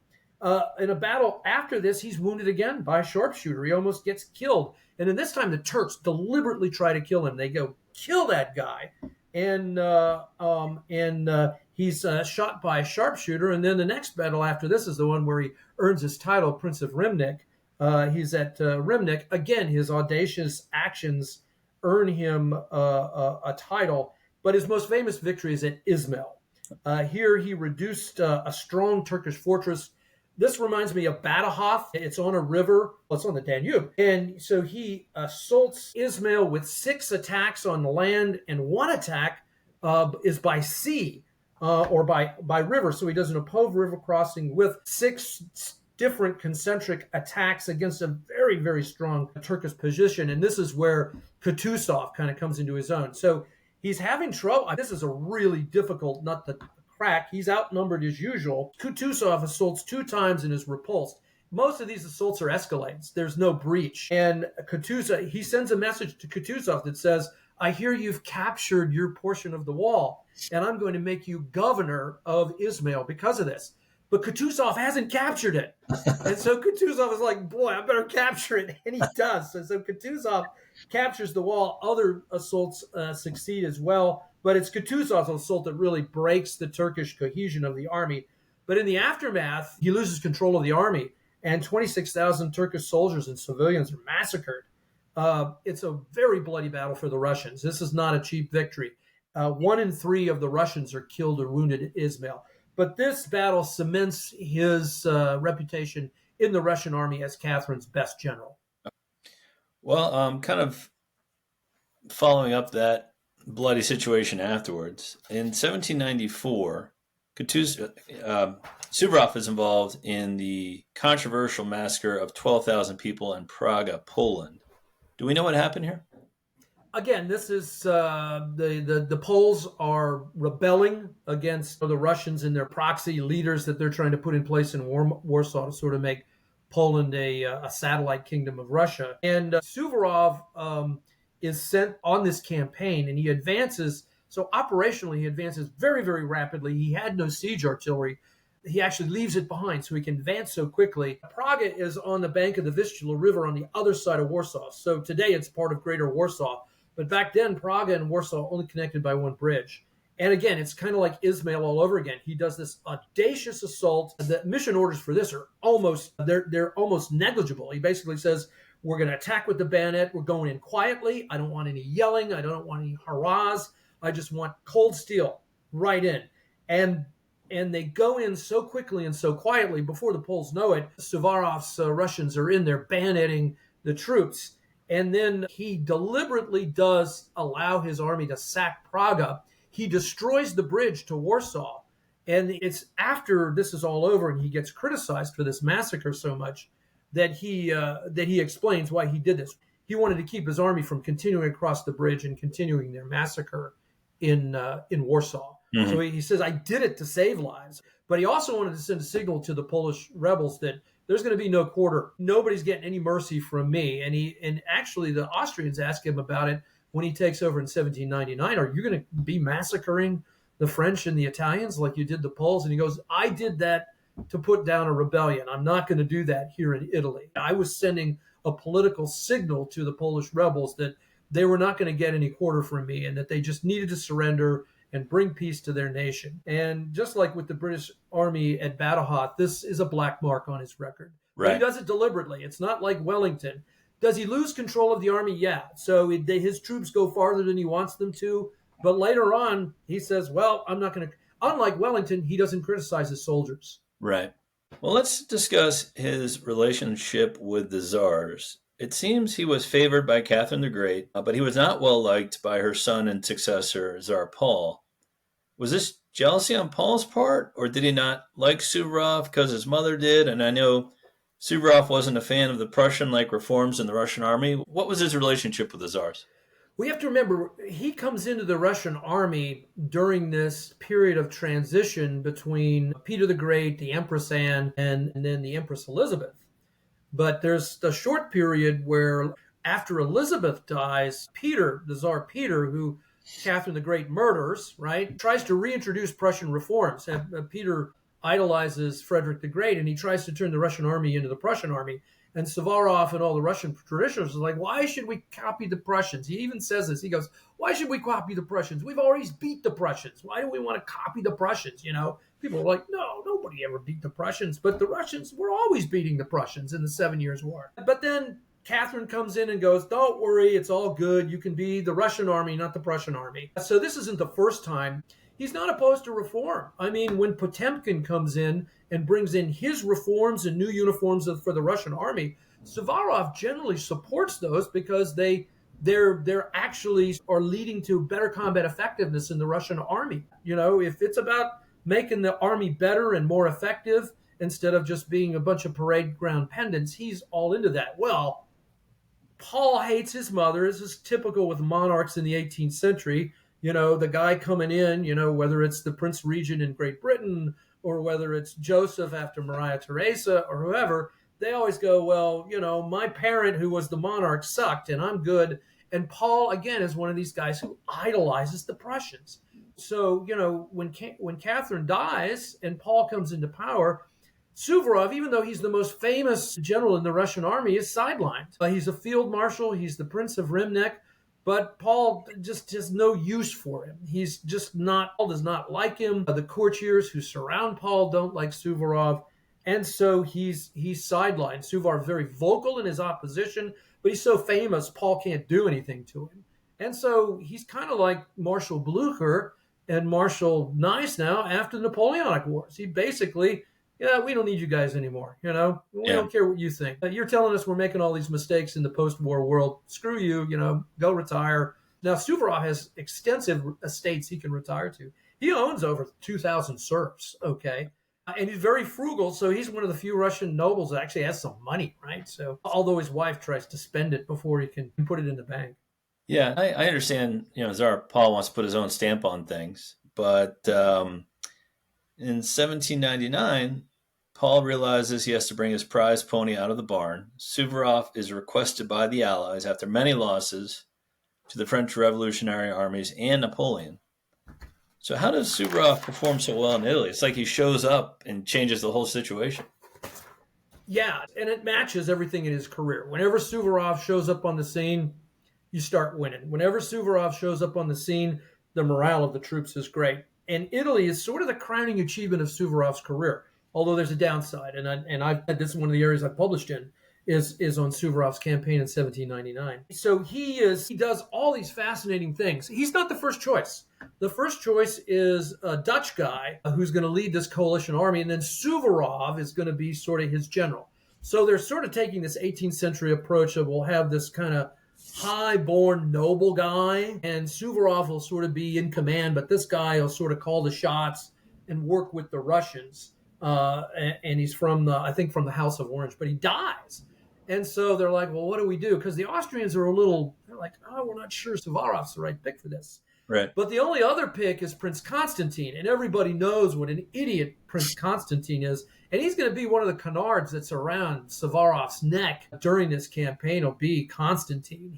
Speaker 1: In a battle after this, he's wounded again by a sharpshooter. He almost gets killed. And then this time, the Turks deliberately try to kill him. They go, kill that guy. And he's shot by a sharpshooter. And then the next battle after this is the one where he earns his title, Prince of Rymnik. He's at Rymnik. Again, his audacious actions earn him a title. But his most famous victory is at Izmail. Here he reduced a strong Turkish fortress. This reminds me of Badajoz. It's on a river. Well, it's on the Danube. And so he assaults Izmail with 6 attacks on the land, and 1 attack is by sea. or by river. So he does an opposed river crossing with 6 different concentric attacks against a very, very strong Turkish position. And this is where Kutuzov kind of comes into his own. So he's having trouble. This is a really difficult nut to crack. He's outnumbered as usual. Kutuzov assaults 2 times and is repulsed. Most of these assaults are escalades. There's no breach. And Kutuzov, he sends a message to Kutuzov that says, I hear you've captured your portion of the wall, and I'm going to make you governor of Ismail because of this. But Kutuzov hasn't captured it. And so Kutuzov is like, boy, I better capture it. And he does. So Kutuzov captures the wall. Other assaults succeed as well. But it's Kutuzov's assault that really breaks the Turkish cohesion of the army. But in the aftermath, he loses control of the army, and 26,000 Turkish soldiers and civilians are massacred. It's a very bloody battle for the Russians. This is not a cheap victory. 1 in 3 of the Russians are killed or wounded at Ismail. But this battle cements his reputation in the Russian army as Catherine's best general.
Speaker 2: Well, kind of following up that bloody situation afterwards, in 1794, Suvorov is involved in the controversial massacre of 12,000 people in Praga, Poland. Do we know what happened here?
Speaker 1: Again, this is the Poles are rebelling against the Russians and their proxy leaders that they're trying to put in place in Warsaw to sort of make Poland a satellite kingdom of Russia. And Suvorov is sent on this campaign, and he advances. So operationally, he advances very, very rapidly. He had no siege artillery. He actually leaves it behind so he can advance so quickly. Praga is on the bank of the Vistula River on the other side of Warsaw. So today it's part of Greater Warsaw. But back then, Praga and Warsaw only connected by one bridge. And again, it's kind of like Ismail all over again. He does this audacious assault. The mission orders for this are they're almost negligible. He basically says, we're going to attack with the bayonet. We're going in quietly. I don't want any yelling. I don't want any hurrahs. I just want cold steel right in. And they go in so quickly and so quietly before the Poles know it. Suvorov's Russians are in there bayoneting the troops. And then he deliberately does allow his army to sack Praga. He destroys the bridge to Warsaw. And it's after this is all over and he gets criticized for this massacre so much that he explains why he did this. He wanted to keep his army from continuing across the bridge and continuing their massacre in Warsaw. Mm-hmm. So he says, I did it to save lives. But he also wanted to send a signal to the Polish rebels that there's going to be no quarter. Nobody's getting any mercy from me. And actually the Austrians ask him about it when he takes over in 1799. Are you going to be massacring the French and the Italians like you did the Poles? And he goes, I did that to put down a rebellion. I'm not going to do that here in Italy. I was sending a political signal to the Polish rebels that they were not going to get any quarter from me and that they just needed to surrender and bring peace to their nation. And just like with the British Army at Badajoz, this is a black mark on his record. Right. But he does it deliberately. It's not like Wellington. Does he lose control of the army? Yeah. So his troops go farther than he wants them to. But later on, he says, well, I'm not going to. Unlike Wellington, he doesn't criticize his soldiers.
Speaker 2: Right. Well, let's discuss his relationship with the czars. It seems he was favored by Catherine the Great, but he was not well liked by her son and successor, Tsar Paul. Was this jealousy on Paul's part, or did he not like Suvorov because his mother did? And I know Suvorov wasn't a fan of the Prussian-like reforms in the Russian army. What was his relationship with the czars?
Speaker 1: We have to remember, he comes into the Russian army during this period of transition between Peter the Great, the Empress Anne, and then the Empress Elizabeth. But there's a short period where after Elizabeth dies, Peter, the Tsar Peter, who Catherine the Great murders, right, tries to reintroduce Prussian reforms. Peter idolizes Frederick the Great, and he tries to turn the Russian army into the Prussian army. And Suvorov and all the Russian traditionalists are like, why should we copy the Prussians? He even says this. He goes, why should we copy the Prussians? We've already beat the Prussians. Why do we want to copy the Prussians? You know, people are like, no, nobody ever beat the Prussians. But the Russians were always beating the Prussians in the 7 Years' War. But then Catherine comes in and goes, don't worry, it's all good. You can be the Russian army, not the Prussian army. So this isn't the first time. He's not opposed to reform. I mean, when Potemkin comes in and brings in his reforms and new uniforms for the Russian army, Suvorov generally supports those because they they're actually are leading to better combat effectiveness in the Russian army. If it's about making the army better and more effective instead of just being a bunch of parade ground pendants, he's all into that. Well, Paul hates his mother. This is typical with monarchs in the 18th century. The guy coming in, whether it's the Prince Regent in Great Britain or whether it's Joseph after Maria Theresa or whoever, they always go, well, my parent who was the monarch sucked and I'm good. And Paul, again, is one of these guys who idolizes the Prussians. So, when Catherine dies and Paul comes into power, Suvorov, even though he's the most famous general in the Russian army, is sidelined. He's a field marshal. He's the Prince of Rymnik. But Paul just has no use for him. He's just not, Paul does not like him. The courtiers who surround Paul don't like Suvorov. And so he's sidelined. Suvorov is very vocal in his opposition, but he's so famous, Paul can't do anything to him. And so he's kind of like Marshal Blucher and Marshal Gneisenau after the Napoleonic Wars. He basically, we don't need you guys anymore. We don't care what you think. You're telling us we're making all these mistakes in the post-war world. Screw you, go retire. Now, Suvorov has extensive estates he can retire to. He owns over 2,000 serfs, okay? And he's very frugal, so he's one of the few Russian nobles that actually has some money, right? So, although his wife tries to spend it before he can put it in the bank.
Speaker 2: Yeah, I understand, Tsar Paul wants to put his own stamp on things, but in 1799, Paul realizes he has to bring his prize pony out of the barn. Suvorov is requested by the Allies after many losses to the French Revolutionary armies and Napoleon. So how does Suvorov perform so well in Italy? It's like he shows up and changes the whole situation.
Speaker 1: Yeah, and it matches everything in his career. Whenever Suvorov shows up on the scene, you start winning. Whenever Suvorov shows up on the scene, the morale of the troops is great. And Italy is sort of the crowning achievement of Suvorov's career, although there's a downside. And this is one of the areas I published in, is on Suvorov's campaign in 1799. So he does all these fascinating things. He's not the first choice. The first choice is a Dutch guy who's going to lead this coalition army, and then Suvorov is going to be sort of his general. So they're sort of taking this 18th century approach of we'll have this kind of high-born noble guy, and Suvorov will sort of be in command, but this guy will sort of call the shots and work with the Russians. And he's from the House of Orange, but he dies. And so they're like, well, what do we do? Because the Austrians are they're like, oh, we're not sure Suvorov's the right pick for this.
Speaker 2: Right.
Speaker 1: But the only other pick is Prince Constantine, and everybody knows what an idiot Prince Constantine is. And he's going to be one of the canards that's around Suvorov's neck during this campaign. Will be Constantine.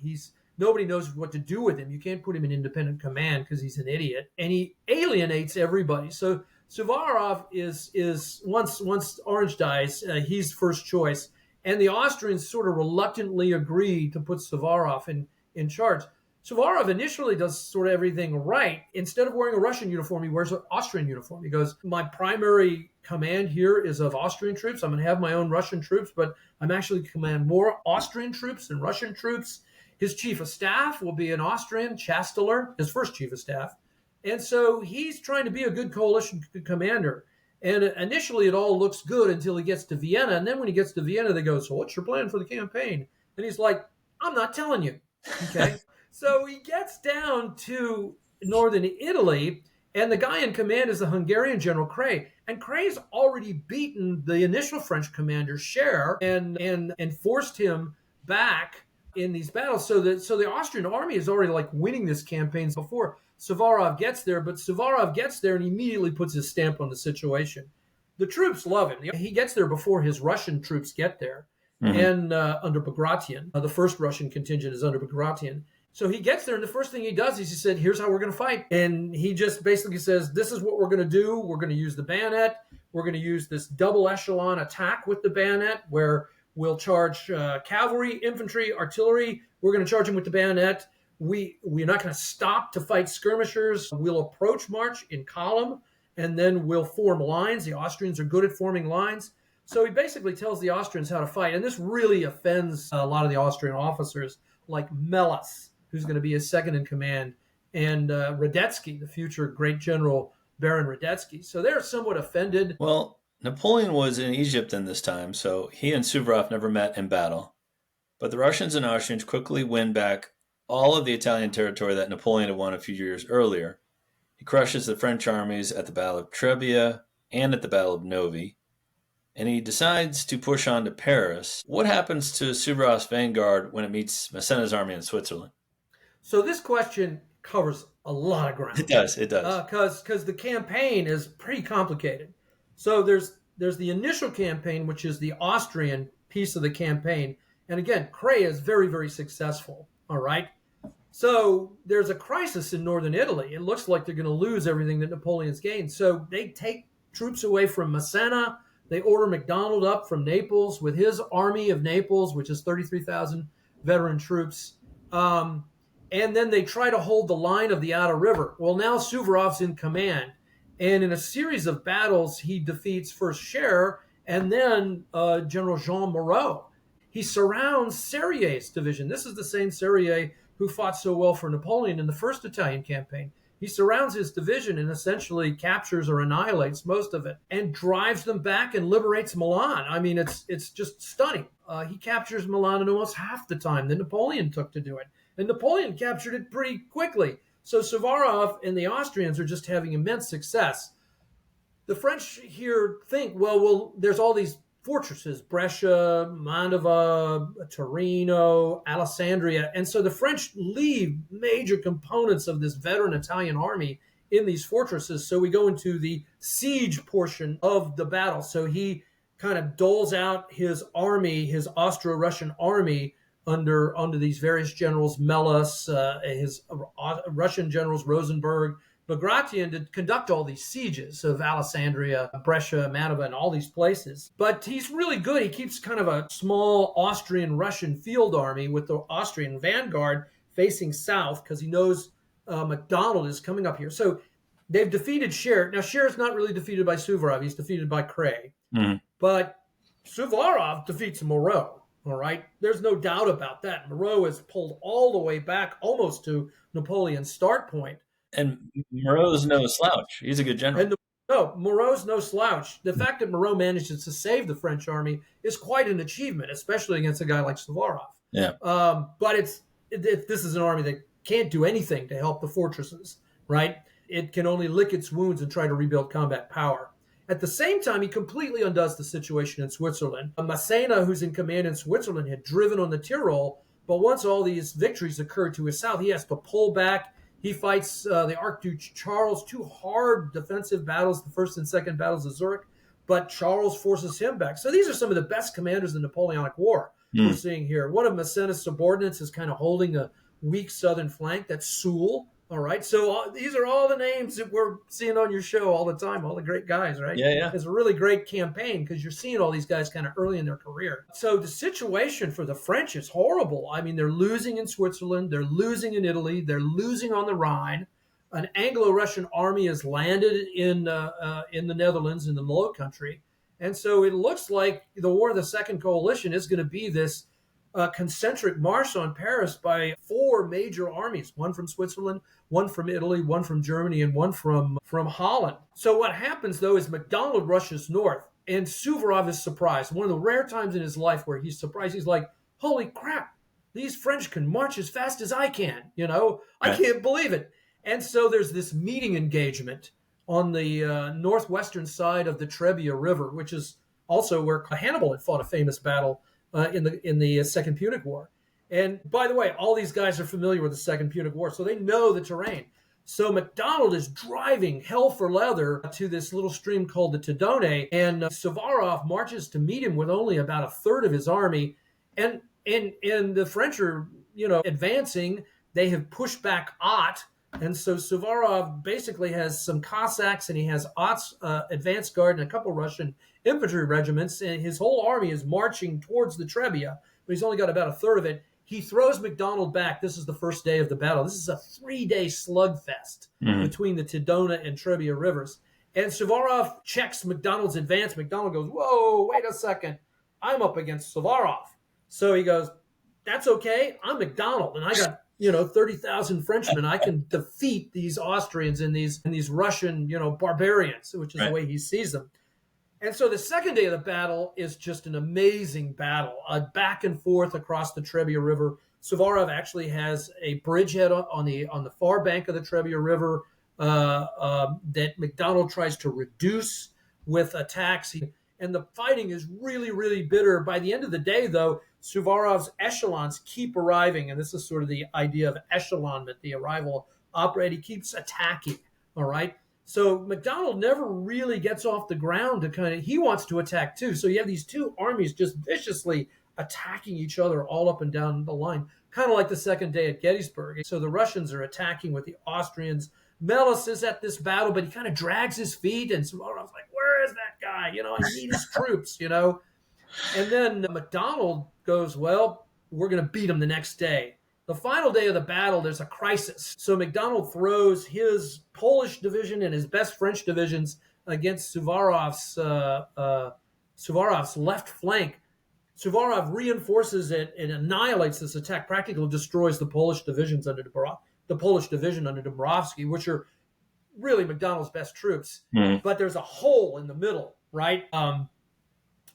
Speaker 1: Nobody knows what to do with him. You can't put him in independent command because he's an idiot, and he alienates everybody. So Suvorov is once Orange dies, he's first choice, and the Austrians sort of reluctantly agree to put Suvorov in charge. Suvorov initially does sort of everything right. Instead of wearing a Russian uniform, he wears an Austrian uniform. He goes, my primary command here is of Austrian troops. I'm going to have my own Russian troops, but I'm actually command more Austrian troops than Russian troops. His chief of staff will be an Austrian, Chancellor, his first chief of staff. And so he's trying to be a good coalition commander. And initially it all looks good until he gets to Vienna. And then when he gets to Vienna, they go, so what's your plan for the campaign? And he's like, I'm not telling you. Okay. So he gets down to northern Italy, and the guy in command is the Hungarian General Kray. And Kray's already beaten the initial French commander, Scherer, and forced him back in these battles. So the Austrian army is already like winning this campaign before Suvorov gets there, but Suvorov gets there and immediately puts his stamp on the situation. The troops love him. He gets there before his Russian troops get there, and under Bagration. The first Russian contingent is under Bagration. So he gets there, and the first thing he does is he said, here's how we're going to fight. And he just basically says, this is what we're going to do. We're going to use the bayonet. We're going to use this double echelon attack with the bayonet, where we'll charge cavalry, infantry, artillery. We're going to charge them with the bayonet. We're not going to stop to fight skirmishers. We'll approach march in column, and then we'll form lines. The Austrians are good at forming lines. So he basically tells the Austrians how to fight. And this really offends a lot of the Austrian officers, like Melas, who's going to be his second in command, and Radetzky, the future great general Baron Radetzky. So they're somewhat offended.
Speaker 2: Well, Napoleon was in Egypt in this time, so he and Suvorov never met in battle. But the Russians and Austrians quickly win back all of the Italian territory that Napoleon had won a few years earlier. He crushes the French armies at the Battle of Trebia and at the Battle of Novi, and he decides to push on to Paris. What happens to Suvorov's vanguard when it meets Massena's army in Switzerland?
Speaker 1: So this question covers a lot of ground.
Speaker 2: It does. It does.
Speaker 1: Because the campaign is pretty complicated. So there's the initial campaign, which is the Austrian piece of the campaign, and again, Cray is very, very successful. All right. So there's a crisis in northern Italy. It looks like they're going to lose everything that Napoleon's gained. So they take troops away from Massena. They order MacDonald up from Naples with his army of Naples, which is 33,000 veteran troops. And then they try to hold the line of the outer river. Well, now Suvorov's in command. And in a series of battles, he defeats first Scherer and then General Jean Moreau. He surrounds Serrier's division. This is the same Serrier who fought so well for Napoleon in the first Italian campaign. He surrounds his division and essentially captures or annihilates most of it and drives them back and liberates Milan. I mean, it's just stunning. He captures Milan in almost half the time that Napoleon took to do it. And Napoleon captured it pretty quickly. So Suvorov and the Austrians are just having immense success. The French here think, well, there's all these fortresses, Brescia, Mantova, Torino, Alessandria. And so the French leave major components of this veteran Italian army in these fortresses. So we go into the siege portion of the battle. So he kind of doles out his army, his Austro-Russian army, under these various generals, Melas, his Russian generals, Rosenberg, Bagration, to conduct all these sieges of Alessandria, Brescia, Mantova, and all these places. But he's really good. He keeps kind of a small Austrian-Russian field army with the Austrian vanguard facing south because he knows MacDonald is coming up here. So they've defeated Scherer. Now, Scherer's not really defeated by Suvorov. He's defeated by Cray. Mm-hmm. But Suvorov defeats Moreau. All right. There's no doubt about that. Moreau is pulled all the way back almost to Napoleon's start point.
Speaker 2: And Moreau's no slouch. He's a good general.
Speaker 1: No, Moreau's no slouch. The fact that Moreau manages to save the French army is quite an achievement, especially against a guy like Suvorov.
Speaker 2: Yeah.
Speaker 1: But this is an army that can't do anything to help the fortresses, right? It can only lick its wounds and try to rebuild combat power. At the same time, he completely undoes the situation in Switzerland. Massena, who's in command in Switzerland, had driven on the Tyrol, but once all these victories occurred to his south, he has to pull back. He fights the Archduke Charles, two hard defensive battles, the first and second battles of Zurich, but Charles forces him back. So these are some of the best commanders in the Napoleonic War we're seeing here. One of Massena's subordinates is kind of holding a weak southern flank. That's Soult. All right, so these are all the names that we're seeing on your show all the time, all the great guys, right?
Speaker 2: Yeah.
Speaker 1: It's a really great campaign because you're seeing all these guys kind of early in their career. So the situation for the French is horrible. I mean, they're losing in Switzerland, they're losing in Italy, they're losing on the Rhine. An Anglo-Russian army has landed in the Netherlands, in the Low Country. And so it looks like the War of the Second Coalition is going to be this concentric march on Paris by four major armies, one from Switzerland, one from Italy, one from Germany, and one from Holland. So what happens, though, is MacDonald rushes north, and Suvorov is surprised. One of the rare times in his life where he's surprised. He's like, holy crap, these French can march as fast as I can. I can't believe it. And so there's this meeting engagement on the northwestern side of the Trebia River, which is also where Hannibal had fought a famous battle in the Second Punic War. And by the way, all these guys are familiar with the Second Punic War, so they know the terrain. So MacDonald is driving hell for leather to this little stream called the Tedone, and Suvorov marches to meet him with only about a third of his army. And the French are, advancing. They have pushed back Ott, and so Suvorov basically has some Cossacks, and he has Ott's advance guard and a couple Russian infantry regiments, and his whole army is marching towards the Trebia, but he's only got about a third of it. He throws MacDonald back. This is the first day of the battle. This is a 3-day slugfest between the Tedona and Trebia rivers. And Suvorov checks MacDonald's advance. MacDonald goes, whoa, wait a second. I'm up against Suvorov. So he goes, that's okay. I'm MacDonald, and I got 30,000 Frenchmen. I can defeat these Austrians and these Russian, barbarians, which is the way he sees them. And so the second day of the battle is just an amazing battle, back and forth across the Trebia River. Suvorov actually has a bridgehead on the far bank of the Trebia River that MacDonald tries to reduce with attacks. And the fighting is really, really bitter. By the end of the day, though, Suvorov's echelons keep arriving. And this is sort of the idea of echelonment, the arrival operate. He keeps attacking, all right? So MacDonald never really gets off the ground he wants to attack too. So you have these two armies just viciously attacking each other all up and down the line, kind of like the second day at Gettysburg. So the Russians are attacking with the Austrians. Melis is at this battle, but he kind of drags his feet, and Suvorov's like, where is that guy? I need his troops, And then MacDonald goes, well, we're going to beat him the next day. The final day of the battle, there's a crisis. So MacDonald throws his Polish division and his best French divisions against Suvorov's left flank. Suvorov reinforces it and annihilates this attack, practically destroys the Polish division under Dąbrowski, which are really MacDonald's best troops. But there's a hole in the middle, right? And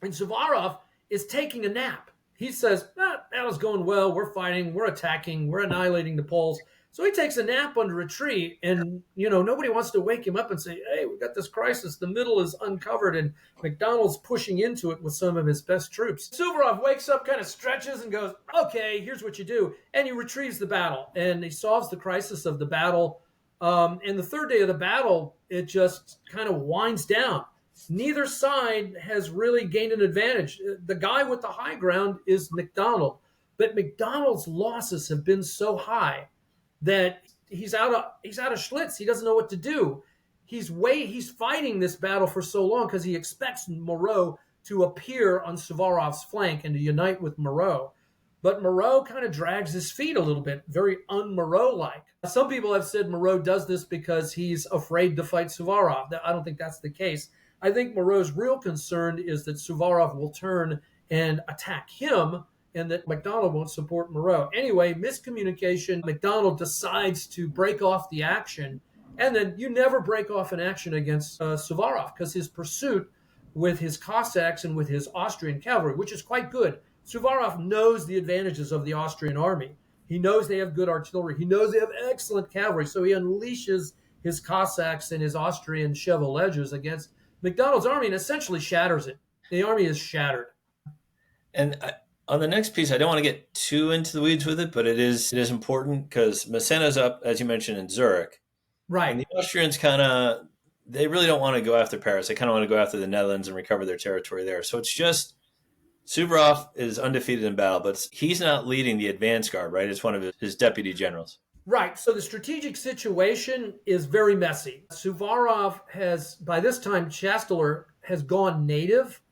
Speaker 1: Suvorov is taking a nap. He says, that was going well. We're fighting. We're attacking. We're annihilating the Poles. So he takes a nap under a tree, and nobody wants to wake him up and say, hey, we got this crisis. The middle is uncovered, and MacDonald's pushing into it with some of his best troops. Suvorov wakes up, kind of stretches, and goes, okay, here's what you do. And he retrieves the battle, and he solves the crisis of the battle. And the third day of the battle, it just kind of winds down. Neither side has really gained an advantage. The guy with the high ground is MacDonald, but MacDonald's losses have been so high that he's out of Schlitz. He doesn't know what to do. He's fighting this battle for so long because he expects Moreau to appear on Suvorov's flank and to unite with Moreau. But Moreau kind of drags his feet a little bit, very un-Moreau-like. Some people have said Moreau does this because he's afraid to fight Suvorov. I don't think that's the case. I think Moreau's real concern is that Suvorov will turn and attack him, and that MacDonald won't support Moreau. Anyway, miscommunication. MacDonald decides to break off the action, and then you never break off an action against Suvorov because his pursuit with his Cossacks and with his Austrian cavalry, which is quite good. Suvorov knows the advantages of the Austrian army. He knows they have good artillery. He knows they have excellent cavalry, so he unleashes his Cossacks and his Austrian chevaulegers against MacDonald's army and essentially shatters it. The army is shattered.
Speaker 2: And on the next piece, I don't want to get too into the weeds with it, but it is important because Massena's up, as you mentioned, in Zurich.
Speaker 1: Right.
Speaker 2: And the Austrians they really don't want to go after Paris. They kind of want to go after the Netherlands and recover their territory there. So it's just Suvorov is undefeated in battle, but he's not leading the advance guard, right? It's one of his deputy generals.
Speaker 1: Right. So the strategic situation is very messy. Suvorov has, by this time, Chasteler has gone native.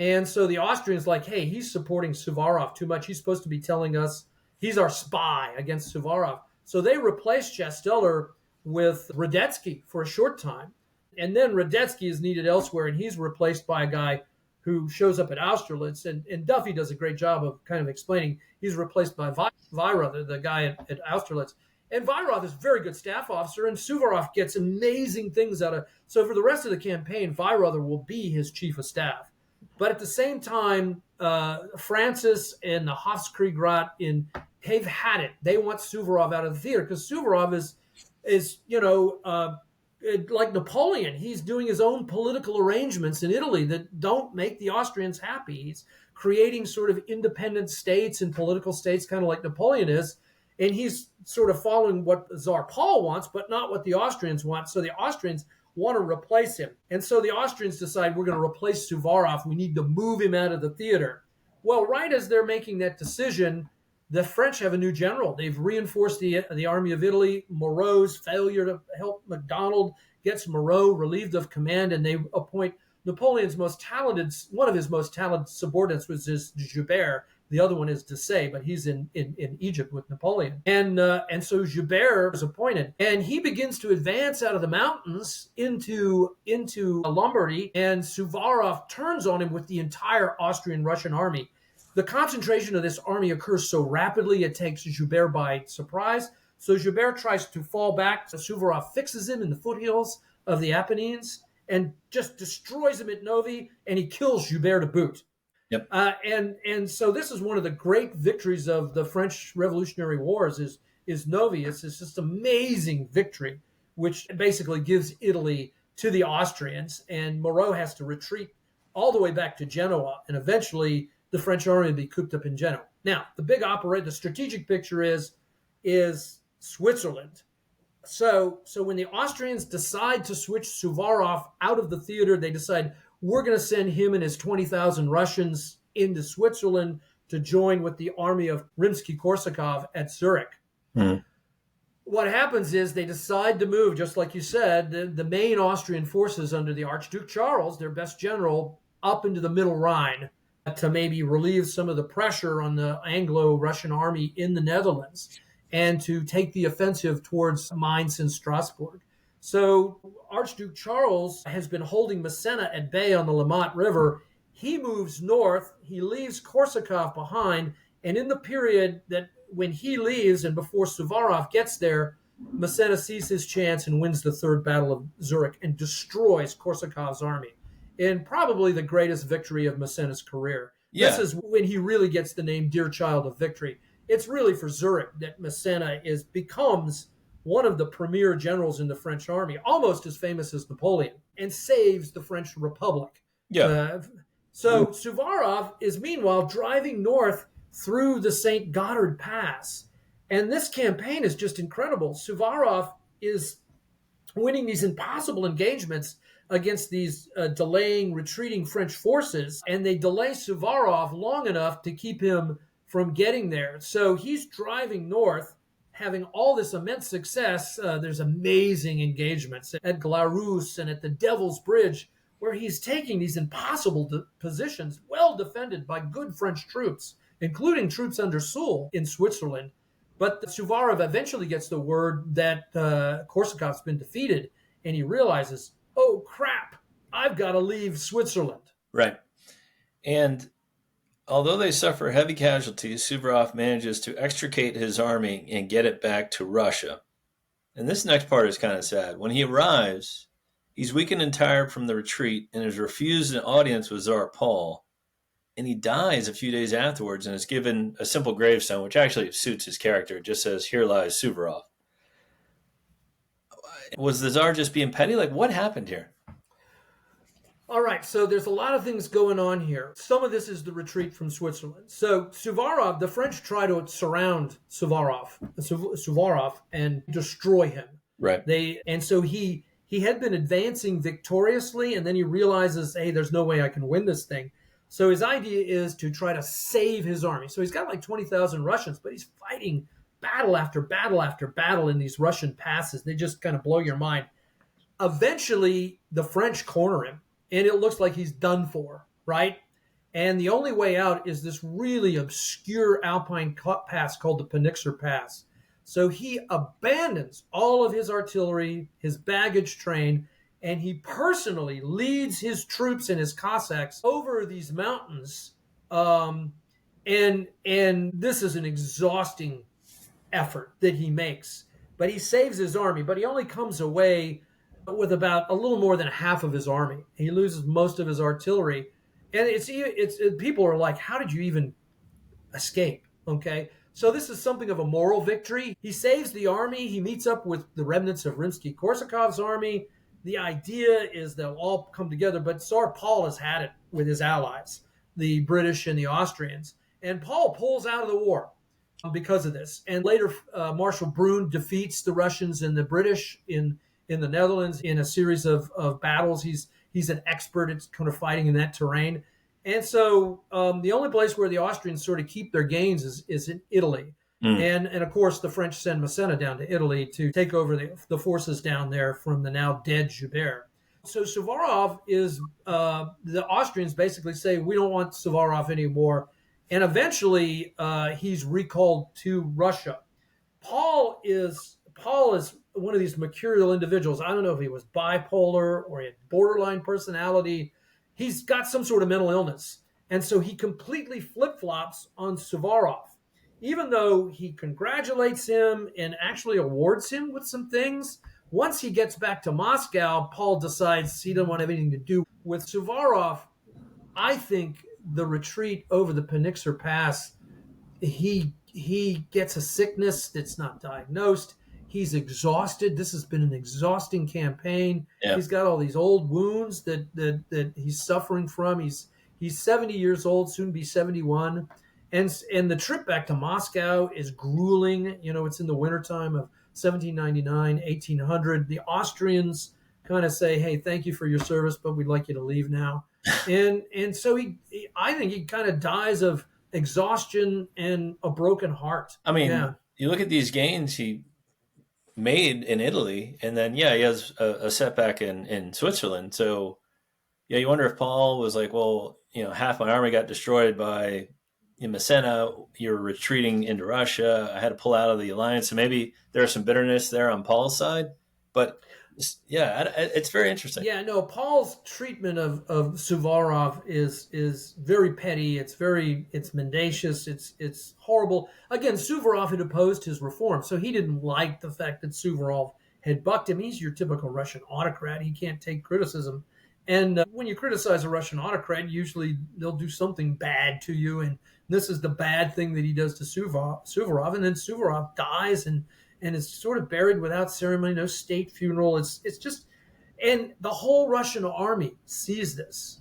Speaker 1: And so the Austrians like, hey, he's supporting Suvorov too much. He's supposed to be telling us he's our spy against Suvorov. So they replaced Chasteler with Radetzky for a short time. And then Radetzky is needed elsewhere, and he's replaced by a guy who shows up at Austerlitz. And Duffy does a great job of kind of explaining he's replaced by Weyrother, the guy at Austerlitz. And Weyrother is a very good staff officer, and Suvorov gets amazing things out of. So for the rest of the campaign, Weyrother will be his chief of staff. But at the same time, Francis and the Hofkriegsrat they've had it. They want Suvorov out of the theater because Suvorov is like Napoleon. He's doing his own political arrangements in Italy that don't make the Austrians happy. He's creating sort of independent states and political states, kind of like Napoleon is. And he's sort of following what Tsar Paul wants, but not what the Austrians want. So the Austrians want to replace him. And so the Austrians decide we're going to replace Suvorov. We need to move him out of the theater. Well, right as they're making that decision, the French have a new general. They've reinforced the army of Italy. Moreau's failure to help MacDonald gets Moreau relieved of command, and they appoint Napoleon's one of his most talented subordinates was Joubert. The other one is Desaix, but he's in Egypt with Napoleon. And so Joubert is appointed. And he begins to advance out of the mountains into Lombardy, and Suvorov turns on him with the entire Austrian-Russian army. The concentration of this army occurs so rapidly, it takes Joubert by surprise. So Joubert tries to fall back. So Suvorov fixes him in the foothills of the Apennines and just destroys him at Novi, and he kills Joubert to boot.
Speaker 2: Yep.
Speaker 1: And so this is one of the great victories of the French Revolutionary Wars is Novi. It's this amazing victory, which basically gives Italy to the Austrians, and Moreau has to retreat all the way back to Genoa, and eventually the French army will be cooped up in Genoa. Now, the strategic picture is Switzerland. So when the Austrians decide to switch Suvorov out of the theater, they decide we're going to send him and his 20,000 Russians into Switzerland to join with the army of Rimsky-Korsakov at Zurich.
Speaker 2: Mm.
Speaker 1: What happens is they decide to move, just like you said, the main Austrian forces under the Archduke Charles, their best general, up into the Middle Rhine to maybe relieve some of the pressure on the Anglo-Russian army in the Netherlands and to take the offensive towards Mainz and Strasbourg. So Archduke Charles has been holding Massena at bay on the Limmat River. He moves north, he leaves Korsakov behind, and in the period that when he leaves and before Suvorov gets there, Massena sees his chance and wins the Third Battle of Zurich and destroys Korsakov's army in probably the greatest victory of Massena's career.
Speaker 2: Yeah.
Speaker 1: This is when he really gets the name Dear Child of Victory. It's really for Zurich that Massena becomes one of the premier generals in the French army, almost as famous as Napoleon, and saves the French Republic.
Speaker 2: Yeah.
Speaker 1: So Suvorov is meanwhile driving north through the St. Gothard Pass. And this campaign is just incredible. Suvorov is winning these impossible engagements against these delaying, retreating French forces. And they delay Suvorov long enough to keep him from getting there. So he's driving north, having all this immense success. There's amazing engagements at Glarus and at the Devil's Bridge, where he's taking these impossible positions, well defended by good French troops, including troops under Soult in Switzerland. But Suvorov eventually gets the word that Korsakov's been defeated, and he realizes, oh, crap, I've got to leave Switzerland.
Speaker 2: Right. And although they suffer heavy casualties, Suvorov manages to extricate his army and get it back to Russia. And this next part is kind of sad. When he arrives, he's weakened and tired from the retreat and is refused an audience with Tsar Paul. And he dies a few days afterwards and is given a simple gravestone, which actually suits his character. It just says, "Here lies Suvorov." Was the Tsar just being petty? Like, what happened here?
Speaker 1: All right, so there's a lot of things going on here. Some of this is the retreat from Switzerland. So Suvorov, the French try to surround Suvorov and destroy him.
Speaker 2: Right.
Speaker 1: And so he had been advancing victoriously, and then he realizes, hey, there's no way I can win this thing. So his idea is to try to save his army. So he's got like 20,000 Russians, but he's fighting battle after battle after battle in these Russian passes. They just kind of blow your mind. Eventually, the French corner him, and it looks like he's done for, right? And the only way out is this really obscure alpine pass called the Pönixer Pass. So he abandons all of his artillery, his baggage train, and he personally leads his troops and his Cossacks over these mountains. And this is an exhausting effort that he makes. But he saves his army, but he only comes away with about a little more than half of his army. He loses most of his artillery. And people are like, how did you even escape? Okay. So this is something of a moral victory. He saves the army. He meets up with the remnants of Rimsky-Korsakov's army. The idea is they'll all come together, but Tsar Paul has had it with his allies, the British and the Austrians. And Paul pulls out of the war because of this. And later, Marshal Brune defeats the Russians and the British in the Netherlands in a series of battles. He's an expert at kind of fighting in that terrain. And so the only place where the Austrians sort of keep their gains is in Italy. And of course, the French send Massena down to Italy to take over the forces down there from the now dead Joubert. So Suvorov the Austrians basically say, we don't want Suvorov anymore. And eventually he's recalled to Russia. Paul is one of these mercurial individuals. I don't know if he was bipolar or he had borderline personality. He's got some sort of mental illness. And so he completely flip-flops on Suvorov. Even though he congratulates him and actually awards him with some things, once he gets back to Moscow, Paul decides he doesn't want anything to do with Suvorov. I think the retreat over the Peniksar Pass, he gets a sickness that's not diagnosed. He's exhausted. This has been an exhausting campaign.
Speaker 2: Yeah.
Speaker 1: He's got all these old wounds that he's suffering from. He's 70 years old, soon be 71. And the trip back to Moscow is grueling. You know, it's in the wintertime of 1799, 1800. The Austrians kind of say, hey, thank you for your service, but we'd like you to leave now. And so I think he kind of dies of exhaustion and a broken heart.
Speaker 2: I mean,
Speaker 1: yeah.
Speaker 2: You look at these gains he made in Italy, and then, he has a setback in Switzerland. So, you wonder if Paul was like, well, half my army got destroyed by Massena. You're retreating into Russia. I had to pull out of the alliance. So maybe there's some bitterness there on Paul's side. But it's very interesting.
Speaker 1: Yeah, no, Paul's treatment of Suvorov is very petty. It's mendacious. It's horrible. Again, Suvorov had opposed his reform, so he didn't like the fact that Suvorov had bucked him. He's your typical Russian autocrat. He can't take criticism. And when you criticize a Russian autocrat, usually they'll do something bad to you. And this is the bad thing that he does to Suvorov. And then Suvorov dies and is sort of buried without ceremony, no state funeral. It's just, and the whole Russian army sees this.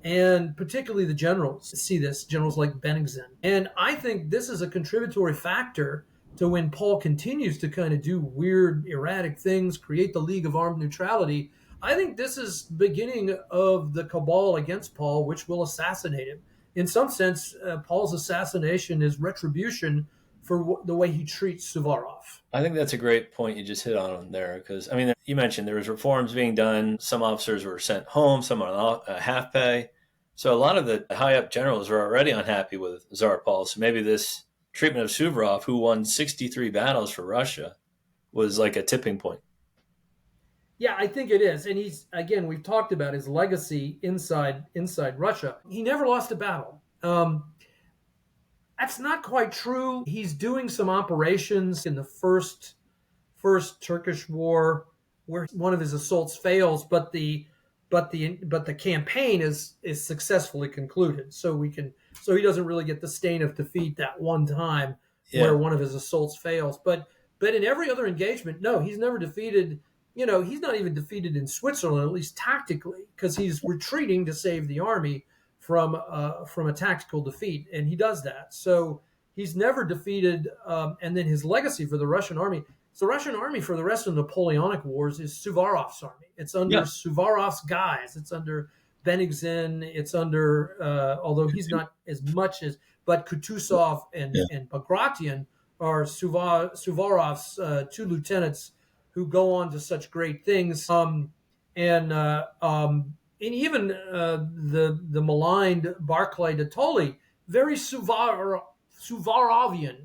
Speaker 1: And particularly the generals see this, generals like Bennigsen. And I think this is a contributory factor to when Paul continues to kind of do weird, erratic things, create the League of Armed Neutrality. I think this is the beginning of the cabal against Paul, which will assassinate him. In some sense, Paul's assassination is retribution for the way he treats Suvorov.
Speaker 2: I think that's a great point you just hit on there, because, I mean, you mentioned there was reforms being done. Some officers were sent home, some on half pay. So a lot of the high-up generals were already unhappy with Tsar Paul. So maybe this treatment of Suvorov, who won 63 battles for Russia, was like a tipping point.
Speaker 1: Yeah, I think it is. And we've talked about his legacy inside Russia. He never lost a battle. That's not quite true. He's doing some operations in the first Turkish War where one of his assaults fails, but the campaign is successfully concluded. So he doesn't really get the stain of defeat that one time where one of his assaults fails. But in every other engagement, no, he's never defeated. He's not even defeated in Switzerland, at least tactically, because he's retreating to save the army from a tactical defeat, and he does that. So he's never defeated. And then his legacy for the Russian army. So the Russian army for the rest of the Napoleonic Wars is Suvorov's army. It's under Suvorov's guys. It's under Bennigsen. It's under, although he's not as much as, but Kutuzov and Bagration are Suvorov's two lieutenants who go on to such great things. And even the maligned Barclay de Tolly, very Suvorovian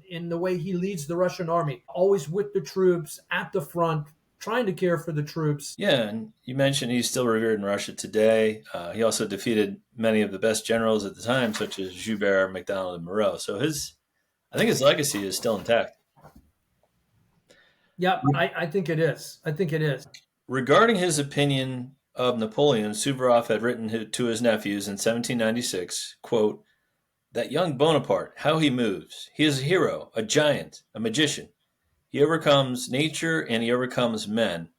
Speaker 1: in the way he leads the Russian army, always with the troops at the front, trying to care for the troops.
Speaker 2: Yeah, and you mentioned he's still revered in Russia today. He also defeated many of the best generals at the time, such as Joubert, MacDonald, and Moreau. So I think his legacy is still intact.
Speaker 1: Yeah, I think it is.
Speaker 2: Regarding his opinion of Napoleon, Suvorov had written to his nephews in 1796, quote, "That young Bonaparte, how he moves. He is a hero, a giant, a magician. He overcomes nature and he overcomes men.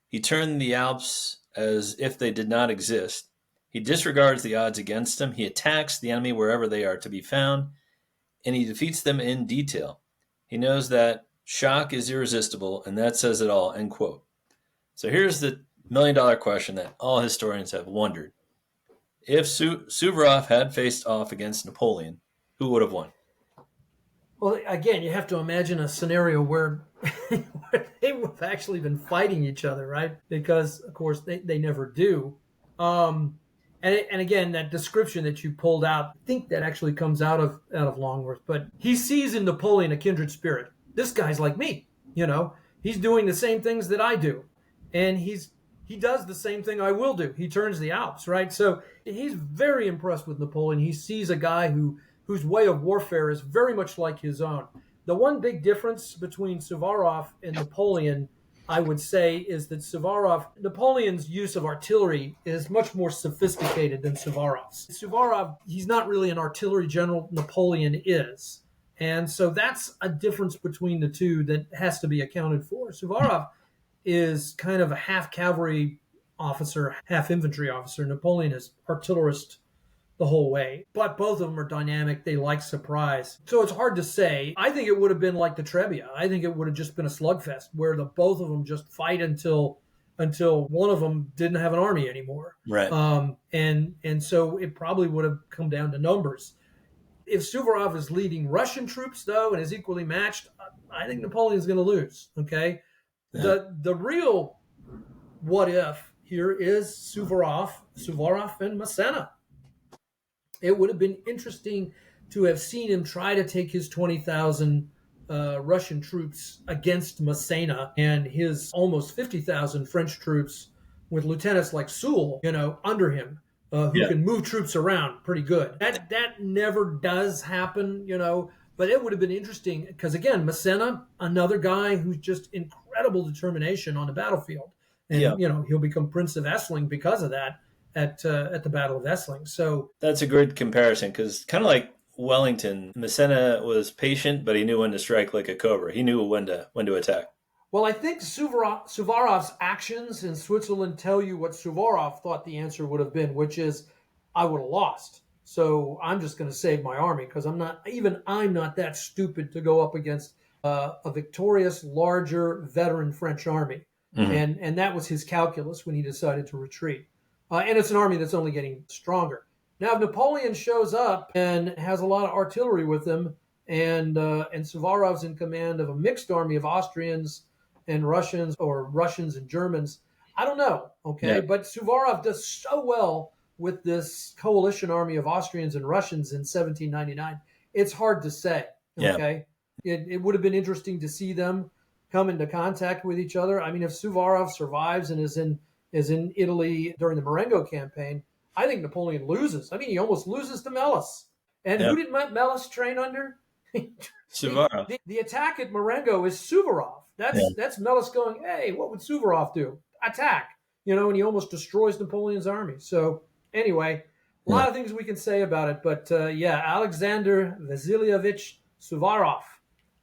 Speaker 2: He turned the Alps as if they did not exist. He disregards the odds against him. He attacks the enemy wherever they are to be found, and he defeats them in detail. He knows that shock is irresistible, and that says it all," end quote. So here's the million-dollar question that all historians have wondered. If Suvorov had faced off against Napoleon, who would have won?
Speaker 1: Well, again, you have to imagine a scenario where they would have actually been fighting each other, right? Because, of course, they never do. And again, that description that you pulled out, I think that actually comes out of Longworth. But he sees in Napoleon a kindred spirit. This guy's like me, He's doing the same things that I do. And he does the same thing I will do. He turns the Alps, right? So he's very impressed with Napoleon. He sees a guy whose way of warfare is very much like his own. The one big difference between Suvorov and Napoleon I would say is that Napoleon's use of artillery is much more sophisticated than Suvorov's. Suvorov, he's not really an artillery general. Napoleon is. And so that's a difference between the two that has to be accounted for. Suvorov is kind of a half cavalry officer, half infantry officer. Napoleon is artillerist the whole way. But both of them are dynamic. They like surprise. So it's hard to say. I think it would have been like the Trebia. I think it would have just been a slugfest where the both of them just fight until one of them didn't have an army anymore.
Speaker 2: Right.
Speaker 1: And so it probably would have come down to numbers. If Suvorov is leading Russian troops, though, and is equally matched, I think Napoleon's going to lose. Okay. Yeah. The real what if here is Suvorov and Massena. It would have been interesting to have seen him try to take his 20,000 Russian troops against Massena and his almost 50,000 French troops with lieutenants like Soult, under him, who can move troops around pretty good. That never does happen, but it would have been interesting because, again, Massena, another guy who's just incredible determination on the battlefield. And, he'll become Prince of Essling because of that. At the Battle of Essling. So
Speaker 2: that's a good comparison because kind of like Wellington, Massena was patient, but he knew when to strike like a cobra. He knew when to attack.
Speaker 1: Well, I think Suvorov's actions in Switzerland tell you what Suvorov thought the answer would have been, which is, I would have lost. So I'm just going to save my army because I'm not that stupid to go up against a victorious, larger, veteran French army. Mm-hmm. And that was his calculus when he decided to retreat. And it's an army that's only getting stronger. Now, if Napoleon shows up and has a lot of artillery with him, and Suvorov's in command of a mixed army of Austrians and Russians, or Russians and Germans, I don't know, okay? Yeah. But Suvorov does so well with this coalition army of Austrians and Russians in 1799. It's hard to say, okay? Yeah. It would have been interesting to see them come into contact with each other. I mean, if Suvorov survives and is in Italy during the Marengo campaign, I think Napoleon loses. I mean, he almost loses to Melas. And who did Melas train under?
Speaker 2: Suvorov.
Speaker 1: The attack at Marengo is Suvorov. That's Melas going, hey, what would Suvorov do? Attack. And he almost destroys Napoleon's army. So anyway, a lot of things we can say about it. But Alexander Vasilyevich Suvorov,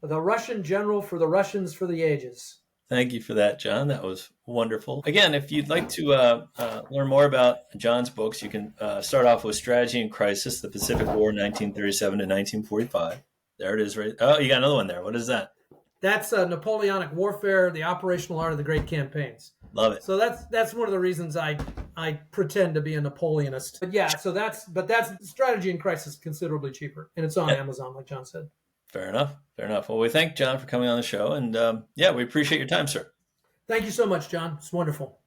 Speaker 1: the Russian general for the Russians for the ages.
Speaker 2: Thank you for that, John. That was wonderful. Again, if you'd like to learn more about John's books, you can start off with Strategy and Crisis, the Pacific War, 1937 to 1945. There it is. Right. Oh, you got another one there. What is that?
Speaker 1: That's Napoleonic Warfare, the Operational Art of the Great Campaigns.
Speaker 2: Love it.
Speaker 1: So that's one of the reasons I pretend to be a Napoleonist. But that's Strategy and Crisis considerably cheaper, and it's on Amazon, like John said.
Speaker 2: Fair enough. Well, we thank John for coming on the show, and we appreciate your time, sir.
Speaker 1: Thank you so much, John. It's wonderful.